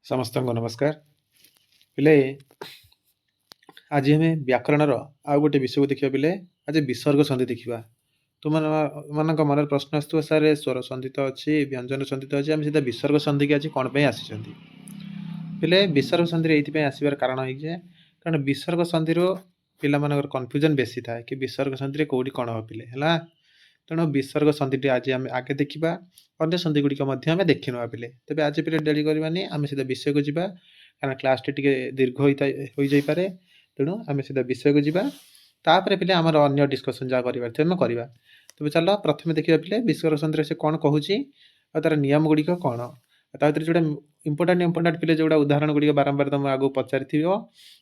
समस्त को नमस्कार पिले आज आम व्याकरणर आउ गोटे विषय को देखा पिले आज विसर्ग संधि देखा तुम मान मन प्रश्न आसो सारे स्वर संधि तो अच्छी व्यंजन संधि तो अच्छी आम सीधा विसर्ग संधि की आज कौन पे आसी पिले विसर्ग संधि ये आसबार कारण है कारण विसर्ग संधि पिला कन्फ्यूजन बेसी था कि विसर्ग संधि कौटी कौन हम पिले है तेणु विसर्ग संधि आज आम आगे देखा अन्य संधि गुड़िक देखी ना पिले तेज आज पिले डेरी करवानी आम सीधा विषय को जावा कारण क्लास टी दीर्घ हो जापे तेणु आम सीधा विषय को जावा तापर पिले आम अन्य डिस्कसन जहाँ करवा तेज चल प्रथम देखा पिले विसर्ग संधि से कौन कहूँ और तार नियम गुड़िक कौन भर जो इंपोर्टाट पिले जो उदाहरण गुड़िक बारंबार तुम आगे पचारि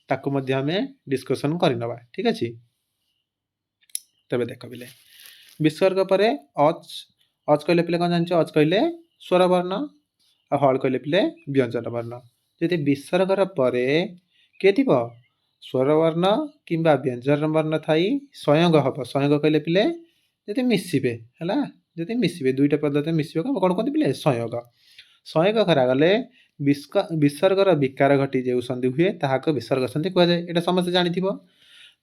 ताकू डिस्कसन करनवा ठीक अच्छे तेज देख पिले विसर्ग पर अच अच कहले पिले कौन जान अच कहले स्वर वर्ण और हल कहले पिले व्यंजन वर्ण जदि विसर्गर पर किए थी स्वर वर्ण कि व्यंजन वर्ण थी संयोग हम संयोग कहले पिले जदि मिसबे है जदि मिसबे दुईटा पदार्थ मिसबे कौन कहते पिले संयोग संयोग करागले विसर्गर विकार घटी जो संधि हुए ताक विसर्ग संधि कहुए यहाँ समस्त जानी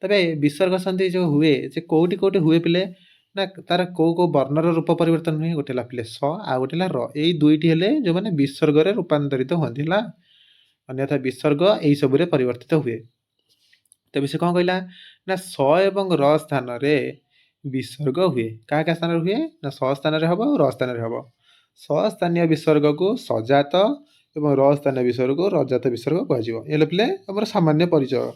तेज विसर्ग संधि जो हुए से कौटी कौटी हुए पिले ना तार कौ वर्णर रूप परिवर्तन हुए गोटे पिले स आ गोटे र यही दुईटी हेले जो मैंने विसर्ग रूपांतरित होती है अन्यथा विसर्ग यही सब परिवर्तित हुए तेज से कौन कहला ना स एवं र स्थान विसर्ग हुए क्या स्थान हुए ना स स्थान हम और र स्थान हम सस्थानीय विसर्ग को सजात एवं र स्थानीय विसर्ग को रजात विसर्ग कह पिले आम सामान्य परिचय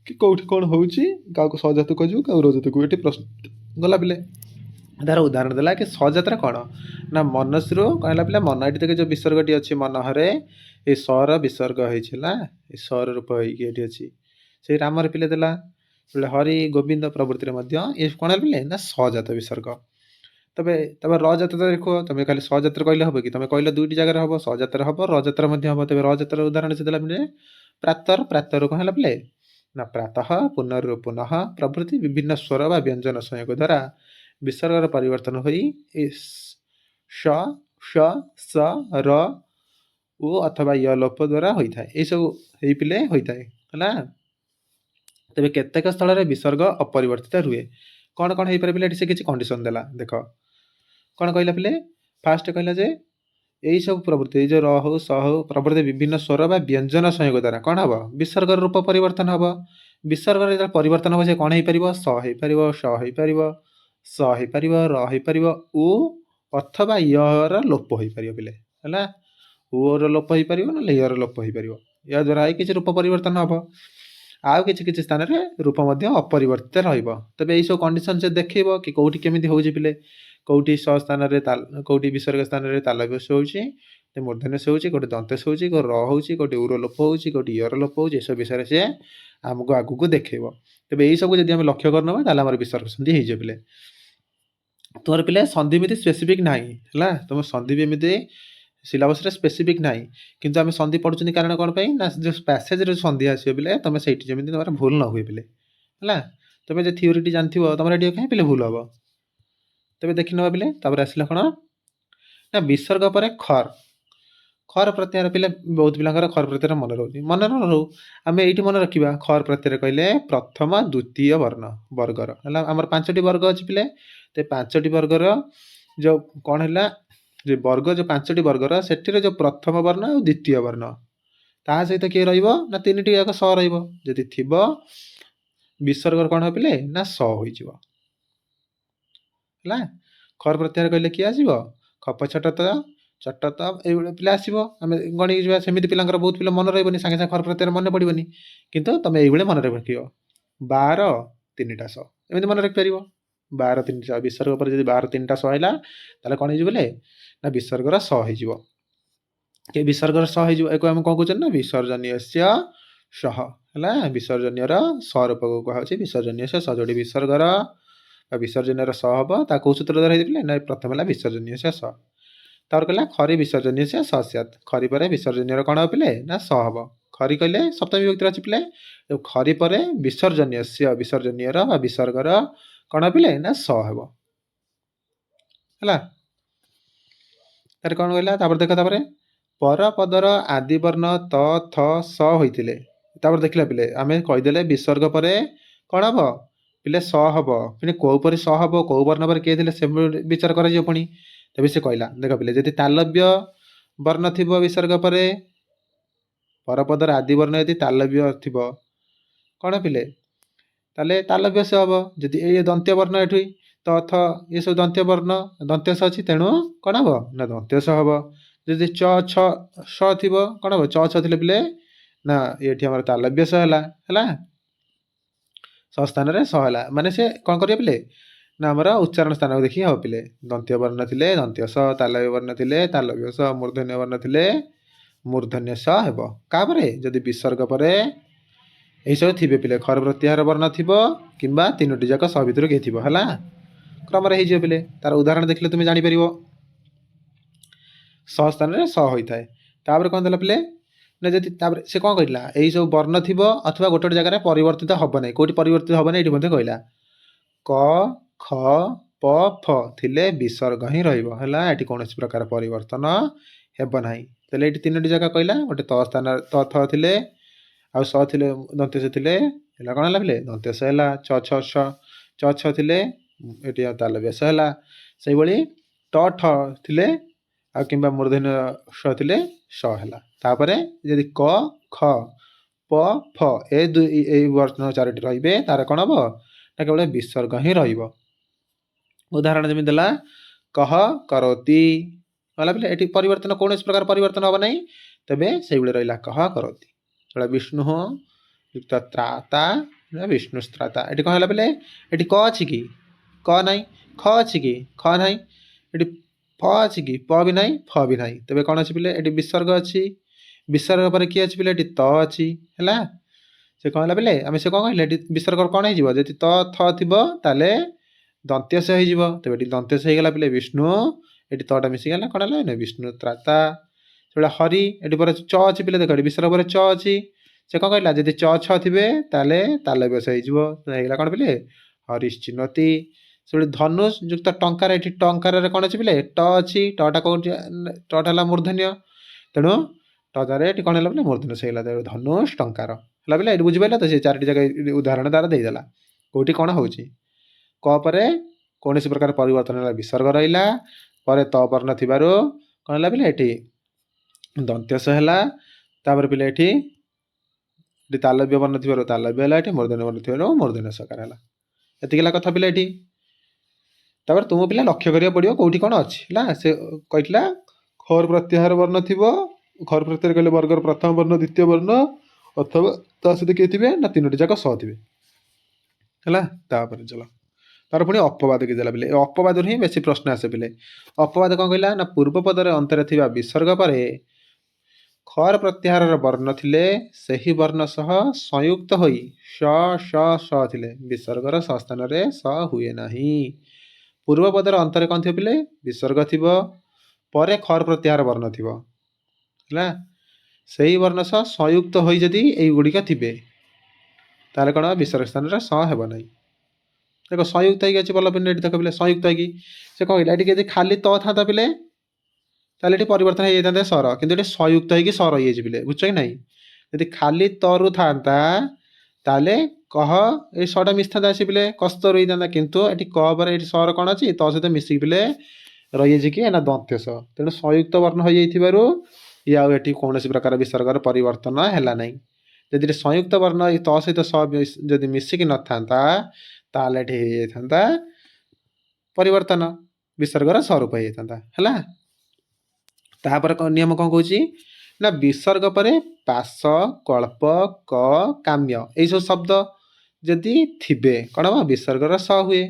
कि कौटी कौन हो सजात कह क्या रजात को ये प्रश्न गला पिले तार उदाहरण देला कि सजात्रा कौन ना मनस्रु कहला पिले मन ये देखे जो विसर्गटी अच्छी मनहरे ये सर विसर्ग होता सर रूप होगी अच्छी से रामर पिले देला हरि गोविंद प्रवृत्ति ये कौन पिले ना सजात विसर्ग तब तब रजात तो देख तुम खाली सजात्र कहले हम कि तुम कहल दुईटी जगह हम सजात्र हम रजात्र हम तेज रजात्र उदाहरण से देला पिले प्रातर प्रातर कौन है पिले ना प्रातः पुनर् पुनः प्रभृति विभिन्न स्वर व व्यंजन संयोग द्वारा विसर्गर परिवर्तन हो श श स र उ अथवा य लोप द्वारा होता है ये सब पिले होता है तेज केतेक स्थल में विसर्ग अपरिवर्तित रुए कौन कौन हो पारे पिले से किसी कंडीशन देला देख कौन कहला पिले फास्ट कहला जे यही सब प्रवृत्ति जो र हो स हो प्रवृत्ति विभिन्न स्वर व व्यंजन संयोग द्वारा कौन हम विसर्ग रूप परिवर्तन हम विसर्ग परिवर्तन हम से कौन हो पार स हो पार स हो पार स हो पार र हो पार उ अथवा यर लोप हो पार पिले है ऊर लोप हो पार ना यर लोप हो पार या द्वारा किसी रूप परिवर्तन हम आउ किसी स्थान में रूप अपरिवर्तित रब यही सब कंडीशन से देखेब कि कौटी केमी हो पिले कौटी स स्थान कौटी विसर्ग स्थान में तालव्यस हो मूर्धन्यस हो गोटे दंतेश हो रोचे कौटी उर लोप हो कौटी यर लोप हो सब विषय से आमको आगू देखेब तेज यही सब जब लक्ष्य करना ताल विसर्ग संधि हो पिले तुम पिले संधि भी स्पेसिफिक ना है तुम संधि भी एमती सिलेबस स्पेसिफिक ना किंतु आम संधि पढ़ुं कारण कौन ना जो पैसेज संधि आसो पिले तुम से जमी तुम भूल न हुए पिले है तुम जो थीओरी जानती तुम ये कहीं पिले भूल हम तेज देखी ना पिले आसला कौन ना विसर्ग पर खर खर प्रत्याहार पिले बहुत पिला खर प्रत्याहार मन रोचे मन न रो आम ये मन रखा खर प्रत्याहार कहले प्रथम द्वितीय वर्ण वर्गर है आम 5टी वर्ग अच्छी पिले तो 5टी वर्गर जो कौन है जो वर्ग जो 5टी वर्गर से जो प्रथम वर्ण और द्वितीय वर्ण ता सहित किए ना 3टी जाक स रही थी विसर्ग कौन पिले ना स हो खर प्रत्याहार कहले किए आसो खप छट चट ये पिला आसो आम गणी सेमती पिला बहुत पिला मन रही सागे सागे खर प्रत्याहार मन पड़ोनी कितु तुम ये मन रख 12 3टा स एमती मन रखिपर 12 3टा विसर्ग पर जब 12 3टा स है कौन हो ना विसर्गर स हो विसर्गर स हो कौन कौन ना विसर्जनीय सह है विसर्जनीय स रूप को कहुच्छे विसर्जनीय से स जोड़ी विसर्गर विसर्जनीय स हम कौ सूत्र द्वारा पिले ना प्रथम है विसर्जनीय से स तार कहला खरी विसर्जनीय से सैत खरी पर विसर्जनीय कौन हो पिले ना स हम खरी कहले सप्तमी विभक्ति अच्छी पिले खरी पर विसर्जनीय से विसर्जनीय विसर्गर कौन पिले ना स हम है तार कौन कहला देख परपदर आदि वर्ण त थ स होइतिले तापर देखिला पिले आमे कहिदेले विसर्ग परे कौन हम पिले स हम पुणी कौ पर स हम कौ वर्ण पर किए से विचार कर पुणी तबे से कहला देख पिले यदि तालव्य वर्ण थी विसर्ग पर परपदर आदि वर्ण यदि तालव्य थी कौन पिले ताले तालव्य से हम जदि ये दंत्य वर्ण एठुई तो अथ ये सब दंत्य वर्ण दंत्य स अच्छी तेणु कौन हम ना दंत्य स हम जदि च छ स थी कौन हम च छ थे पिले ना ये आम तालव्य स है स स्थान स है माने से कौन करिए पिले ना आमर उच्चारण स्थान को देखिए हम पिले दंत्य वर्ण थे दंत्य स तालव्य वर्ण थे तालव्य स मूर्धन्य वर्ण थे मूर्धन्य स हेब कापरे जदि विसर्ग पर यही सब थे पिले खर प्रत्याहार वर्ण थी कि तीनोटी जाक स भितर किए थी है क्रम हो पिले तार उदाहरण देखिले तुम जापर स स्थान स होता है तापर कौन देला पिले ना जदि से कौन कहला यही सब वर्ण थी अथवा गोटे गोटे जगह परिवर्तित हम ना कौटी परिवर्तित हम ना ये कहला क ख प फ थिले विसर्ग ही रही कौन प्रकार परिवर्तन हेब ना ये तीनोटी जगह कहला गोटे त स्थान त थ थे आउ स थे दंत्य से थे कौन है पिले दंत्य स है छ छ थे ये तालव्य स है से भाई ट ठ थे कि मूर्धन्य स थे स है तापर यदि क ख प फ ए वर्ण चारोटी रे तार कौन हम ना केवल विसर्ग ही उदाहरण जमी देला कह करोति गला पिले ये परिवर्तन कौन प्रकार परिवर्तन हम ना तेरे से रहा कह करोति विष्णु युक्त त्राता विष्णुस्त्राता ये कौन है पिले ये क अच्छी कि क ना ख अच्छी कि ख ना ये फ अच्छी कि प भी ना फ भी ना तेरे कौन अच्छी पिले ये विसर्ग अच्छी विसर्ग पर किए अच्छी पिले ये त अच्छी है से कौन है पिले आम से कौन कहले विसर्ग कौन हो जब त थ थी ताले दंत्य से हो तेज ये दंत्य से होगा पिले विष्णु ये तटा मिसीगला कौन है विष्णु त्राता से हरि ये पर च अच्छी पिले देख विसर्ग पर च अच्छी से कौन कहला जब च छ थे ताले तालव्य से होगा कौन पिले हरिश्चिन्नति से धनुष युक्त टंकार ये टंकार कौन अच्छी पिले ट अच्छी टटा कौन टटा है मूर्धन्य तेणु टदारे ये कौन है पिले मूर्धन्य से होगा धनुष टंकार है पिले ये बुझिपारा तो से चारोटी जगह उदाहरण तार देदेला कौटी कौन हो कपर कौन प्रकार परिवर्तन है विसर्ग रहा पर त वर्ण थी कौन है पिले ये दंत्य स है तापर पिले ये तालव्य वर्ण थी तालव्य है मूर्धन्य वर्ण थी मूर्धन्य सकार है ये कथा पिले ये तापर तुम पिला लक्ष्य करा पड़ो कौटी कौन अच्छी है से कहला खर प्रत्याहार वर्ण थी खर प्रत्याहार कहले वर्गर प्रथम वर्ण द्वितीय वर्ण अथवा ता सहित किए थे ना तीनोटी जाक स थे है चलो तार पुणी अपवाद की देला पिले अपवाद ही बेसी प्रश्न आसे पिले अपवाद कौन कहला ना पूर्व पदर अंतर थिबा विसर्ग पर खर प्रत्याहार वर्ण थिले सही वर्ण सह संयुक्त होई स स स थिले विसर्गर स स्थान रे स हुए नाही पूर्व पदर अंतर कौन थी पिले विसर्ग थिबो परे खर प्रत्याहार वर्ण थिबो है सही वर्ण सह संयुक्त होई जदि एई गुड़िक थिबे ताले कौन विसर्ग स्थान रे स हेब नाही देख संयुक्त होगी भल पिले देख पिले संयुक्त होगी से कौन कहला ये खाली त था पिले ताले ये परिवर्तन हो जाता सर किंतु ये संयुक्त होगी सर हो पिले बुझ कि ना यदि खाली तरु था ताले कह ये सटा मिस था आसी पिले कस्त रही था किंतु ये क पर ये सर कौन अच्छी त सहित मिसिक पिले रही कि ना दंत्य स तेणु संयुक्त वर्ण हो ये आउ कौन प्रकार विसर्गर परिवर्तन है ना जदि संयुक्त वर्ण त सहित स जदि मिसिक न था ताले था परिवर्तन विसर्गर स्वरूप होता है तापर नियम कौन कौच ना विसर्ग पर पास कल्प क काम्य यही सब शब्द जदि थे कौन हम विसर्गर स हुए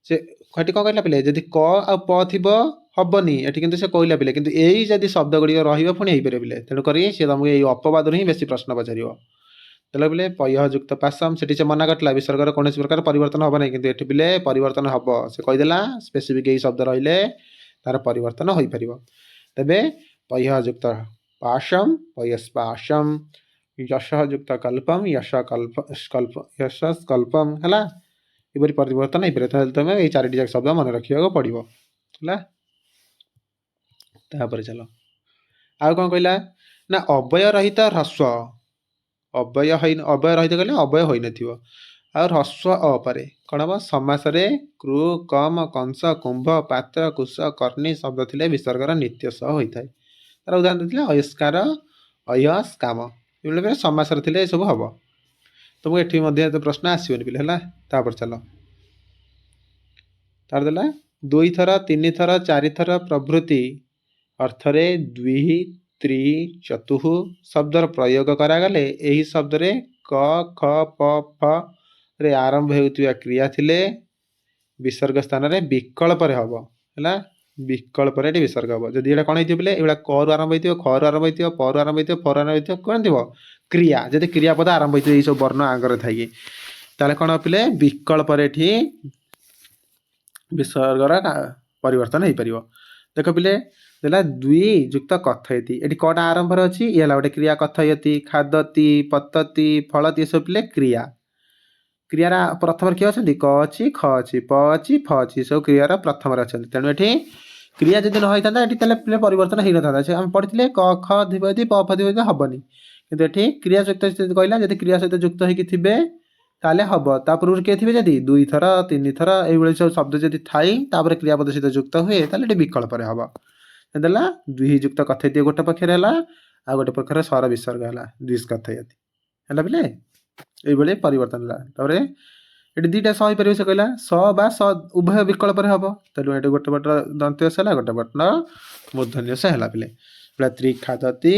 से कौन कहला पिले जदि क आ प थी हेनी ये कि से कहला पिले कि यही जदि शब्द गुड़िक रुणी हो पारे पिले तेणुक सी तुमको ये अपवाद ही बेसी प्रश्न पचार देख पिले पययुक्त पासम से मना करला विसर्गर कौन प्रकार परिवर्तन हम ना कि ये पिले परिवर्तन हम से कहीदेला स्पेसीफिक यही शब्द रे तार परिवर्तन हो पार तेरे पययुक्त पाशम पयस्पाशम यशयुक्त कल्पम यश कल्प कल्प यश कल्पम है ये परिवर्तन हो पारे तुम ये चारोटी शब्द मन रखा पड़ो है चलो ଆଉ କ'ଣ କହିଲା ନା ଅବୟ ରହିତ ହ୍ରସ୍ୱ, ଅବୟ ରହିତ କହିଲେ ଅବୟ ହୋଇନଥିବ। ଆଉ ହ୍ରସ୍ୱ ଅ ପରେ କ'ଣ ହେବ? ସମାସରେ କୃ କମ କଂସ କୁମ୍ଭ ପାତ୍ର କୁଶ କର୍ଣ୍ଣି ଶବ୍ଦ ଥିଲେ ବିସର୍ଗର ନିତ୍ୟ ସହ ହୋଇଥାଏ। ତାର ଉଦାହରଣ ଥିଲା ଅୟସ୍କାର ଅୟସ୍ କାମ, ଏଭଳି ସମାସରେ ଥିଲେ ଏସବୁ ହେବ। ତୁମକୁ ଏଠି ମଧ୍ୟ ଏତେ ପ୍ରଶ୍ନ ଆସିବନି ପିଲେ ହେଲା। ତାପରେ ଚାଲ ତାର ଦେଲା 2 ଥର 3 ଥର 4 ଥର ପ୍ରଭୃତି ଅର୍ଥରେ ଦ୍ୱି ତ୍ରି ଚତୁଃ ଶବ୍ଦର ପ୍ରୟୋଗ କରାଗଲେ ଏହି ଶବ୍ଦରେ କ ଖ ପ ଫ ରେ ଆରମ୍ଭ ହେଉଥିବା କ୍ରିୟା ଥିଲେ ବିସର୍ଗ ସ୍ଥାନରେ ବିକଳ୍ପରେ ହେବ ହେଲା। ବିକଳ୍ପରେ ଏଠି ବିସର୍ଗ ହେବ। ଯଦି ଏଇଟା କ'ଣ ହେଇଥିବ ପିଲେ, ଏଇଟା କରୁ ଆରମ୍ଭ ହେଇଥିବ, ଖରୁ ଆରମ୍ଭ ହେଇଥିବ, ପରୁ ଆରମ୍ଭ ହେଇଥିବ, ଫରୁ ଆରମ୍ଭ ହେଇଥିବ, କ'ଣ ଥିବ କ୍ରିୟା। ଯଦି କ୍ରିୟାପଦ ଆରମ୍ଭ ହେଇଥିବ ଏଇସବୁ ବର୍ଣ୍ଣ ଆଗରେ ଥାଇକି, ତାହେଲେ କ'ଣ ପିଲେ ବିକଳ୍ପରେ ଏଠି ବିସର୍ଗର ପରିବର୍ତ୍ତନ ହେଇପାରିବ। ଦେଖ ପିଲେ ଦେଲା 2 ଯୁକ୍ତ କଥୟତି, ଏଠି କଟା ଆରମ୍ଭରେ ଅଛି, ଇଏ ହେଲା ଗୋଟେ କ୍ରିୟା କଥୟତି, ଖାଦତି, ପତତି, ଫଳତି, ଏସବୁ ପିଲେ କ୍ରିୟା। କ୍ରିୟାର ପ୍ରଥମରେ କିଏ ଅଛନ୍ତି? କ ଅଛି, ଖ ଅଛି, ପ ଅଛି, ଫ ଅଛି, ସବୁ କ୍ରିୟାର ପ୍ରଥମରେ ଅଛନ୍ତି। ତେଣୁ ଏଠି କ୍ରିୟା ଯଦି ନ ହେଇଥାନ୍ତା ଏଠି ତାହେଲେ ପିଲେ ପରିବର୍ତ୍ତନ ହେଇନଥାନ୍ତା। ସେ ଆମେ ପଢ଼ିଥିଲେ କ ଖ ଥିବ ଯଦି ପ ଫ ଥିବ ଯଦି ହବନି, କିନ୍ତୁ ଏଠି କ୍ରିୟା ଯୁକ୍ତ କହିଲା, ଯଦି କ୍ରିୟା ସହିତ ଯୁକ୍ତ ହେଇକି ଥିବେ ତାହେଲେ ହବ। ତା ପୂର୍ବରୁ କିଏ ଥିବେ, ଯଦି 2 ଥର 3 ଥର ଏଇଭଳି ସବୁ ଶବ୍ଦ ଯଦି ଥାଇ ତାପରେ କ୍ରିୟାପଦ ସହିତ ଯୁକ୍ତ ହୁଏ ତାହେଲେ ଏଠି ବିକଳ୍ପରେ ହବ। ଦେଲା 2 ଯୁକ୍ତ କଥୟତି ଗୋଟେ ପକ୍ଷରେ ହେଲା, ଆଉ ଗୋଟେ ପକ୍ଷରେ ସ୍ୱର ବିସର୍ଗ ହେଲା ଦ୍ୱିସ୍ କଥୟତି ହେଲା ପିଲେ। এইভাবে পরিবর্তন ହେଲା। তাପରେ ଏଠି ଦୁଇଟା ସ ହେଇପାରିବ। ସେ କହିଲା ସ ବା ସ ଉଭୟ ବିକଳ୍ପରେ ହେବ। ତେଣୁ ଏଠି ଗୋଟେ ପଟ ଦନ୍ତ୍ୟସ ହେଲା, ଗୋଟେ ପଟ ମୂର୍ଧନ୍ୟସ ହେଲା ପିଲେ। ତ୍ରିଖାଦତି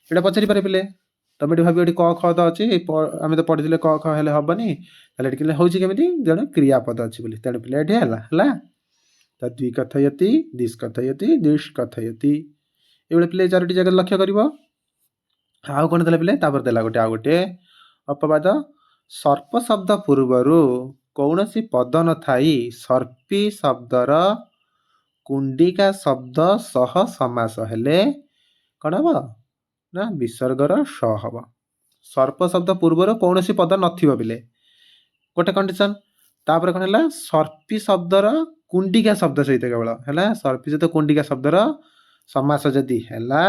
ଏଇଟା ପଚାରି ପାରେ ପିଲେ। ତମେ ଏଠି ଭାବିବ ଏଠି କ ଖ ତ ଅଛି, ଆମେ ତ ପଢ଼ିଥିଲେ କ ଖ ହେଲେ ହବନି, ତାହେଲେ ଏଠି ହେଉଛି କେମିତି? ଜଣେ କ୍ରିୟାପଦ ଅଛି ବୋଲି, ତେଣୁ ପିଲେ ଏଠି ହେଲା ହେଲା। ତ ଦ୍ୱି କଥୟତି, ଦିଶ୍ କଥୟତି, ଦିଶ୍ କଥୟତି, ଏଇଭଳି ପିଲେ 4ଟି ଜାଗାରେ ଲକ୍ଷ୍ୟ କରିବ। ଆଉ କ'ଣ ଦେଲା ପିଲେ? ତାପରେ ଦେଲା ଗୋଟେ ଆଉ ଗୋଟେ ଅପବାଦ। ସର୍ପ ଶବ୍ଦ ପୂର୍ବରୁ କୌଣସି ପଦ ନଥାଇ ସର୍ପି ଶବ୍ଦର କୁଣ୍ଡିକା ଶବ୍ଦ ସହ ସମାସ ହେଲେ କ'ଣ ହେବ? ନା ବିସର୍ଗର ସ ହେବ। ସର୍ପ ଶବ୍ଦ ପୂର୍ବରୁ କୌଣସି ପଦ ନଥିବ ପିଲେ, ଗୋଟେ କଣ୍ଡିସନ। ତାପରେ କ'ଣ ହେଲା? ସର୍ପି ଶବ୍ଦର କୁଣ୍ଡିକା ଶବ୍ଦ ସହିତ କେବଳ ହେଲା, ସର୍ପି ସହିତ କୁଣ୍ଡିକା ଶବ୍ଦର ସମାସ ଯଦି ହେଲା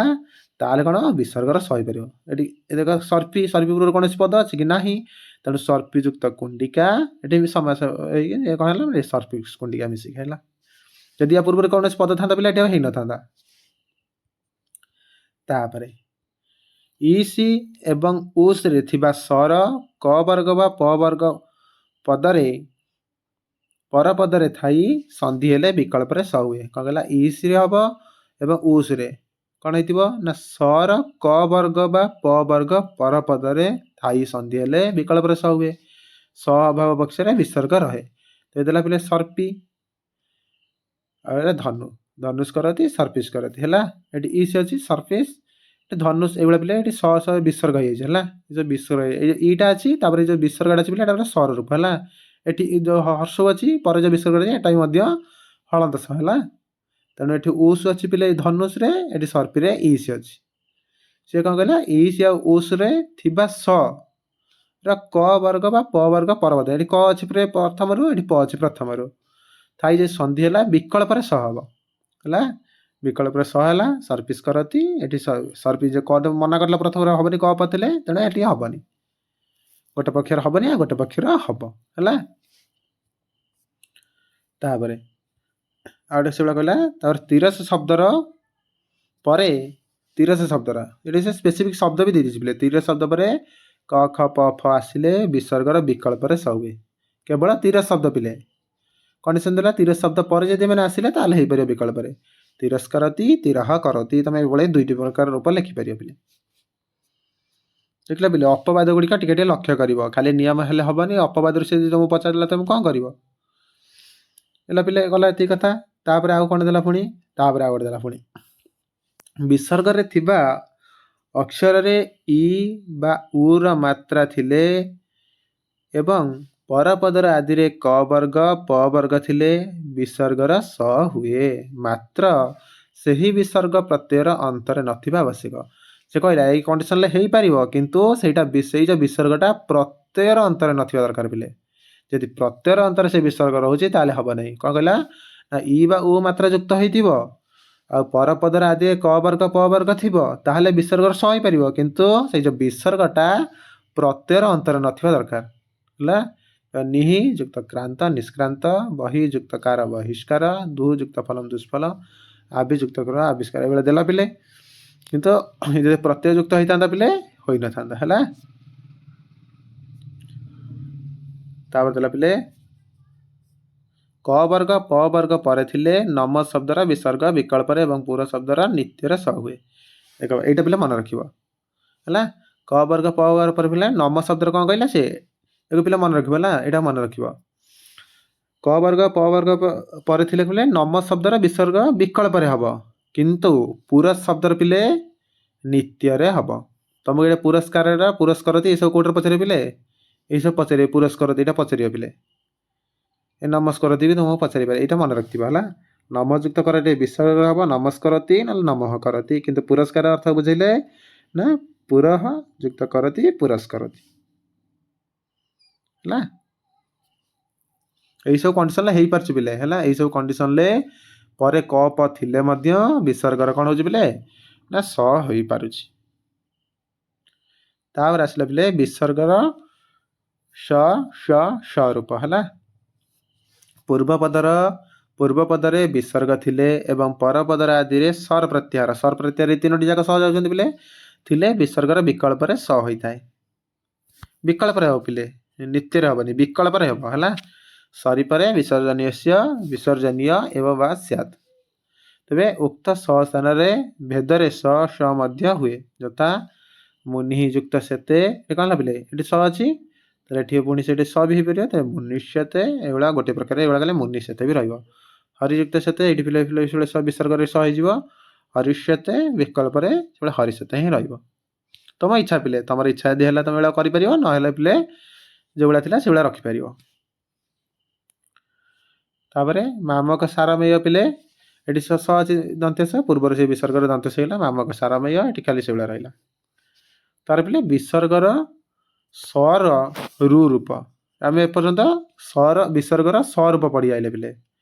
ତାହେଲେ କ'ଣ ବିସର୍ଗର ସ ହେଇପାରିବ। ଏଠି ଦେଖ ସର୍ପି ପୂର୍ବରୁ କୌଣସି ପଦ ଅଛି କି ନାହିଁ, ତେଣୁ ସର୍ପି ଯୁକ୍ତ କୁଣ୍ଡିକା ଏଠି ବି ସମାସ ହେଇକି କ'ଣ ହେଲା? ସର୍ପି କୁଣ୍ଡିକା ମିଶିକି ହେଲା। ଯଦି ୟା ପୂର୍ବରୁ କୌଣସି ପଦ ଥାନ୍ତା ପିଲା ଏଠି ହେଇନଥାନ୍ତା। ତାପରେ ଇସି ଏବଂ ଉସ୍ରେ ଥିବା ସ୍ୱର କ ବର୍ଗ ବା ପ ବର୍ଗ ପଦରେ ପରପଦରେ ଥାଇ ସନ୍ଧି ହେଲେ ବିକଳ୍ପରେ ସ ହୁଏ। କ'ଣ କହିଲା? ଇସିରେ ହେବ ଏବଂ ଉସ୍ରେ କ'ଣ ହେଇଥିବ? ନା ସ୍ୱର କ ବର୍ଗ ବା ପ ବର୍ଗ ପରପଦରେ ଥାଇ ସନ୍ଧି ହେଲେ ବିକଳ୍ପରେ ସ ହୁଏ। ସ ଅଭାବ ପକ୍ଷରେ ବିସର୍ଗ ରହେ। ତ ଦେଲା ପିଲେ ସର୍ପି, ଆଉ ଏଇଟା ଧନୁଷ କରତି, ସର୍ପିସ୍ କରତି ହେଲା। ଏଠି ଇସ୍ ଅଛି, ସର୍ପିସ୍, ଧନୁଷ, ଏଇଭଳିଆ ପିଲା ଏଠି ସ ବିସର୍ଗ ହେଇଯାଇଛି ହେଲା। ଯୋଉ ବିସର୍ଗ ଇଟା ଅଛି, ତାପରେ ଯୋଉ ବିସର୍ଗଟା ଅଛି ପିଲା ଏଟା ଗୋଟେ ସ୍ୱର ରୂପ ହେଲା। ଏଠି ଯୋଉ ହର୍ଷ ଅଛି ପରେ ଯୋଉ ବିସର୍ଗ ଅଛି ଏଟା ବି ମଧ୍ୟ ହଳନ୍ତ ସ ହେଲା। ତେଣୁ ଏଠି ଉସ୍ ଅଛି ପିଲେ ଧନୁଷରେ, ଏଠି ସର୍ପିରେ ଇସ୍ ଅଛି। ସେ କ'ଣ କହିଲା? ଇସ୍ ଆଉ ଉସ୍ରେ ଥିବା ସ ର କ ବର୍ଗ ବା ପ ବର୍ଗ ପରପଦ, ଏଠି କ ଅଛି ପ୍ରଥମରୁ, ଏଠି ପ ଅଛି ପ୍ରଥମରୁ, ଥାଇ ଯେ ସନ୍ଧି ହେଲା ବିକଳ୍ପରେ ସ ହେବ ହେଲା। ବିକଳ୍ପରେ ସ ହେଲା, ସର୍ପିସ୍ କରତି। ଏଠି ସର୍ପି ଯେ କ ମନା କରିଲା ପ୍ରଥମରେ ହବନି, କ ପଥିଲେ, ତେଣୁ ଏଠି ହବନି, ଗୋଟେ ପକ୍ଷରେ ହବନି ଆଉ ଗୋଟେ ପକ୍ଷରେ ହବ ହେଲା। ତାପରେ ଆଉ ଗୋଟେ ସେଗୁଡ଼ା କହିଲା। ତାପରେ ତିରସ ଶବ୍ଦର ପରେ ତିରସ ଶବ୍ଦର ଏଠି ସେ ସ୍ପେସିଫିକ ଶବ୍ଦ ବି ଦେଇଦେଇଛି ପିଲେ। ତିରସ ଶବ୍ଦ ପରେ କ ଖ ପ ଫ ଆସିଲେ ବିସର୍ଗର ବିକଳ୍ପରେ ସ ହୁଏ। କେବଳ ତିରସ ଶବ୍ଦ ପିଲେ କଣ୍ଡିସନ ଦେଲା। ତିରସ ଶବ୍ଦ ପରେ ଯଦି ମାନେ ଆସିଲେ ତାହେଲେ ହେଇପାରିବ ବିକଳ୍ପରେ। ତିରସ୍କରତି, ତିରହ କରତି, ତମେ ଏଭଳି 2ଟି ପ୍ରକାର ରୂପ ଲେଖିପାରିବ ପିଲେ। ଦେଖିଲ ପିଲେ ଅପବାଦ ଗୁଡ଼ିକ ଟିକେ ଟିକେ ଲକ୍ଷ୍ୟ କରିବ। ଖାଲି ନିୟମ ହେଲେ ହବନି, ଅପବାଦରୁ ସେ ଯଦି ତମକୁ ପଚାରିଲା ତମେ କ'ଣ କରିବ ହେଲା ପିଲେ। ଗଲା ଏତିକି କଥା। ତାପରେ ଆଉ କ'ଣ ଦେଲା ପୁଣି? ତାପରେ ଆଉ ଗୋଟେ ଦେଲା ପୁଣି, ବିସର୍ଗରେ ଥିବା ଅକ୍ଷରରେ ଇ ବା ଉର ମାତ୍ରା ଥିଲେ ଏବଂ ପରପଦର ଆଦିରେ କ ବର୍ଗ ପ ବର୍ଗ ଥିଲେ ବିସର୍ଗର ସ ହୁଏ, ମାତ୍ର ସେହି ବିସର୍ଗ ପ୍ରତ୍ୟୟର ଅନ୍ତରେ ନଥିବା ଆବଶ୍ୟକ। ସେ କହିଲା ଏଇ କଣ୍ଡିସନରେ ହେଇପାରିବ, କିନ୍ତୁ ସେଇଟା ସେଇ ଯେଉଁ ବିସର୍ଗଟା ପ୍ରତ୍ୟୟର ଅନ୍ତରେ ନଥିବା ଦରକାର ପିଲେ। ଯଦି ପ୍ରତ୍ୟୟର ଅନ୍ତରେ ସେ ବିସର୍ଗ ରହୁଛି ତାହେଲେ ହବ ନାହିଁ। କ'ଣ କହିଲା? ନା ଇ ବା ଉ ମାତ୍ରା ଯୁକ୍ତ ହେଇଥିବ, ଆଉ ପରପଦର ଆଦି କ ବର୍ଗ ପ ବର୍ଗ ଥିବ ତାହେଲେ ବିସର୍ଗର ସ ହେଇପାରିବ, କିନ୍ତୁ ସେଇ ଯେଉଁ ବିସର୍ଗଟା ପ୍ରତ୍ୟୟର ଅନ୍ତର ନଥିବା ଦରକାର ହେଲା। ନିହି ଯୁକ୍ତ କ୍ରାନ୍ତ ନିଷ୍କ୍ରାନ୍ତ, ବହି ଯୁକ୍ତ କାର ବହିଷ୍କାର, ଦୁ ଯୁକ୍ତ ଫଲମ ଦୁଷ୍ଫଳ, ଆବି ଯୁକ୍ତ କର ଆବିଷ୍କାର, ଏଭଳିଆ ଦେଲା ପିଲେ। କିନ୍ତୁ ଯଦି ପ୍ରତ୍ୟୟ ଯୁକ୍ତ ହେଇଥାନ୍ତା ପିଲେ ହୋଇନଥାନ୍ତା ହେଲା। ତାପରେ ଦେଲା ପିଲେ କ ବର୍ଗ ପ ବର୍ଗ ପରେ ଥିଲେ ନମ ଶବ୍ଦର ବିସର୍ଗ ବିକଳ୍ପରେ ଏବଂ ପୁର ଶବ୍ଦର ନିତ୍ୟରେ ସ ହୁଏ। ଏଇଟା ପିଲେ ମନେ ରଖିବ ହେଲା। କ ବର୍ଗ ପ ବର୍ଗ ପରେ ପିଲେ ନମ ଶବ୍ଦର କ'ଣ କହିଲା ସେ, ଏକୁ ପିଲା ମନେ ରଖିବ ହେଲା, ଏଇଟା ମନେ ରଖିବ। କ ବର୍ଗ ପ ବର୍ଗ ପରେ ଥିଲେ ପିଲେ ନମ ଶବ୍ଦର ବିସର୍ଗ ବିକଳ୍ପରେ ହବ, କିନ୍ତୁ ପୁର ଶବ୍ଦର ପିଲେ ନିତ୍ୟରେ ହବ। ତମକୁ ଏଇଟା ପୁରସ୍କାରର ପୁରସ୍କରତି ଏସବୁ କୋଉଟାରେ ପଚାରିବେ ପିଲେ, এইসব ପଚାରିବେ, ପୁରସ୍କରତି ଏଇଟା ପଚାରିବେ ପିଲେ, ଏ ନମସ୍କରତି ବି ତୁମକୁ ପଚାରିପାରେ, ଏଇଟା ମନେ ରଖିଥିବ ହେଲା। ନମଯୁକ୍ତ କରତି ବିସର୍ଗ ହବ ନମସ୍କରତି ନହେଲେ ନମଃ କରତି, କିନ୍ତୁ ପୁରସ୍କାର ଅର୍ଥ ବୁଝେଇଲେ ନା ପୁରଃ ଯୁକ୍ତ କରତି ପୁରସ୍କରତି ହେଲା। এইসବୁ କଣ୍ଡିସନରେ ହେଇପାରୁଛି ପିଲେ ହେଲା। এইସବୁ କଣ୍ଡିସନରେ ପରେ କ ପ ଥିଲେ ମଧ୍ୟ ବିସର୍ଗର କ'ଣ ହେଉଛି ପିଲେ ନା ସ ହୋଇପାରୁଛି। ତାପରେ ଆସିଲା ପିଲେ ବିସର୍ଗର ସ ସ ସ ରୂପ ହେଲା। ପୂର୍ବପଦରେ ବିସର୍ଗ ଥିଲେ ଏବଂ ପରପଦର ଆଦିରେ ସର ପ୍ରତ୍ୟାହାର, ସର ପ୍ରତ୍ୟାହାର ତିନୋଟି ଯାକ ସ ଯାଉଛନ୍ତି ପିଲେ, ଥିଲେ ବିସର୍ଗର ବିକଳ୍ପରେ ସ ହୋଇଥାଏ। ବିକଳ୍ପରେ ହେବ ପିଲେ, ନିତ୍ୟରେ ହେବନି, ବିକଳ୍ପରେ ହେବ ହେଲା। ସରି ପରେ ବିସର୍ଜନୀୟ ଏବଂ ବା ସ୍ୟାତ୍। ତେବେ ଉକ୍ତ ସ ସ୍ଥାନରେ ଭେଦରେ ସ ସ ମଧ୍ୟ ହୁଏ, ଯଥା ମୁନି ଯୁକ୍ତ ସେତେ, ଏ କ'ଣ ହେଲା ପିଲେ ଏଠି ସ ଅଛି, ତାହେଲେ ଏଠି ପୁଣି ସେଠି ସ ବି ହେଇପାରିବ, ତେବେ ମୁନିଷ୍ୟତେ ଏଇଭଳିଆ ଗୋଟେ ପ୍ରକାର, ଏଇଭଳିଆ ଗଲେ ମୁନିଷ୍ୟତେ ବି ରହିବ। ହରିଯୁକ୍ତ ସେତେ ଏଇଠି ପିଲେ ସ ବିସର୍ଗରେ ସ ହେଇଯିବ, ହରିଷ୍ୟତେ ବିକଳ୍ପରେ ସେଭଳିଆ ହରିଷ୍ୟତେ ହିଁ ରହିବ। ତମ ଇଚ୍ଛା ପିଲେ, ତମର ଇଚ୍ଛା ଯଦି ହେଲା ତମେ ଏଇଭଳିଆ କରିପାରିବ, ନହେଲେ ପିଲେ ଯେଉଁଭଳିଆ ଥିଲା ସେଇଭଳିଆ ରଖିପାରିବ। ତାପରେ ମାମକ ସାରମେୟ ପିଲେ, ଏଠି ସ ଅଛି ଦନ୍ତେଶ, ପୂର୍ବରୁ ସେ ବିସର୍ଗର ଦନ୍ତେଶ ହେଇଗଲା, ମାମକ ସାରମେୟ ଏଠି ଖାଲି ସେଇଭଳିଆ ରହିଲା। ତାର ପିଲେ ବିସର୍ଗର ସର ରୁ ରୂପ, ଆମେ ଏପର୍ଯ୍ୟନ୍ତ ବିସର୍ଗର ସ ରୂପ ପଢ଼ି ଆଇଲେ ପିଲେ।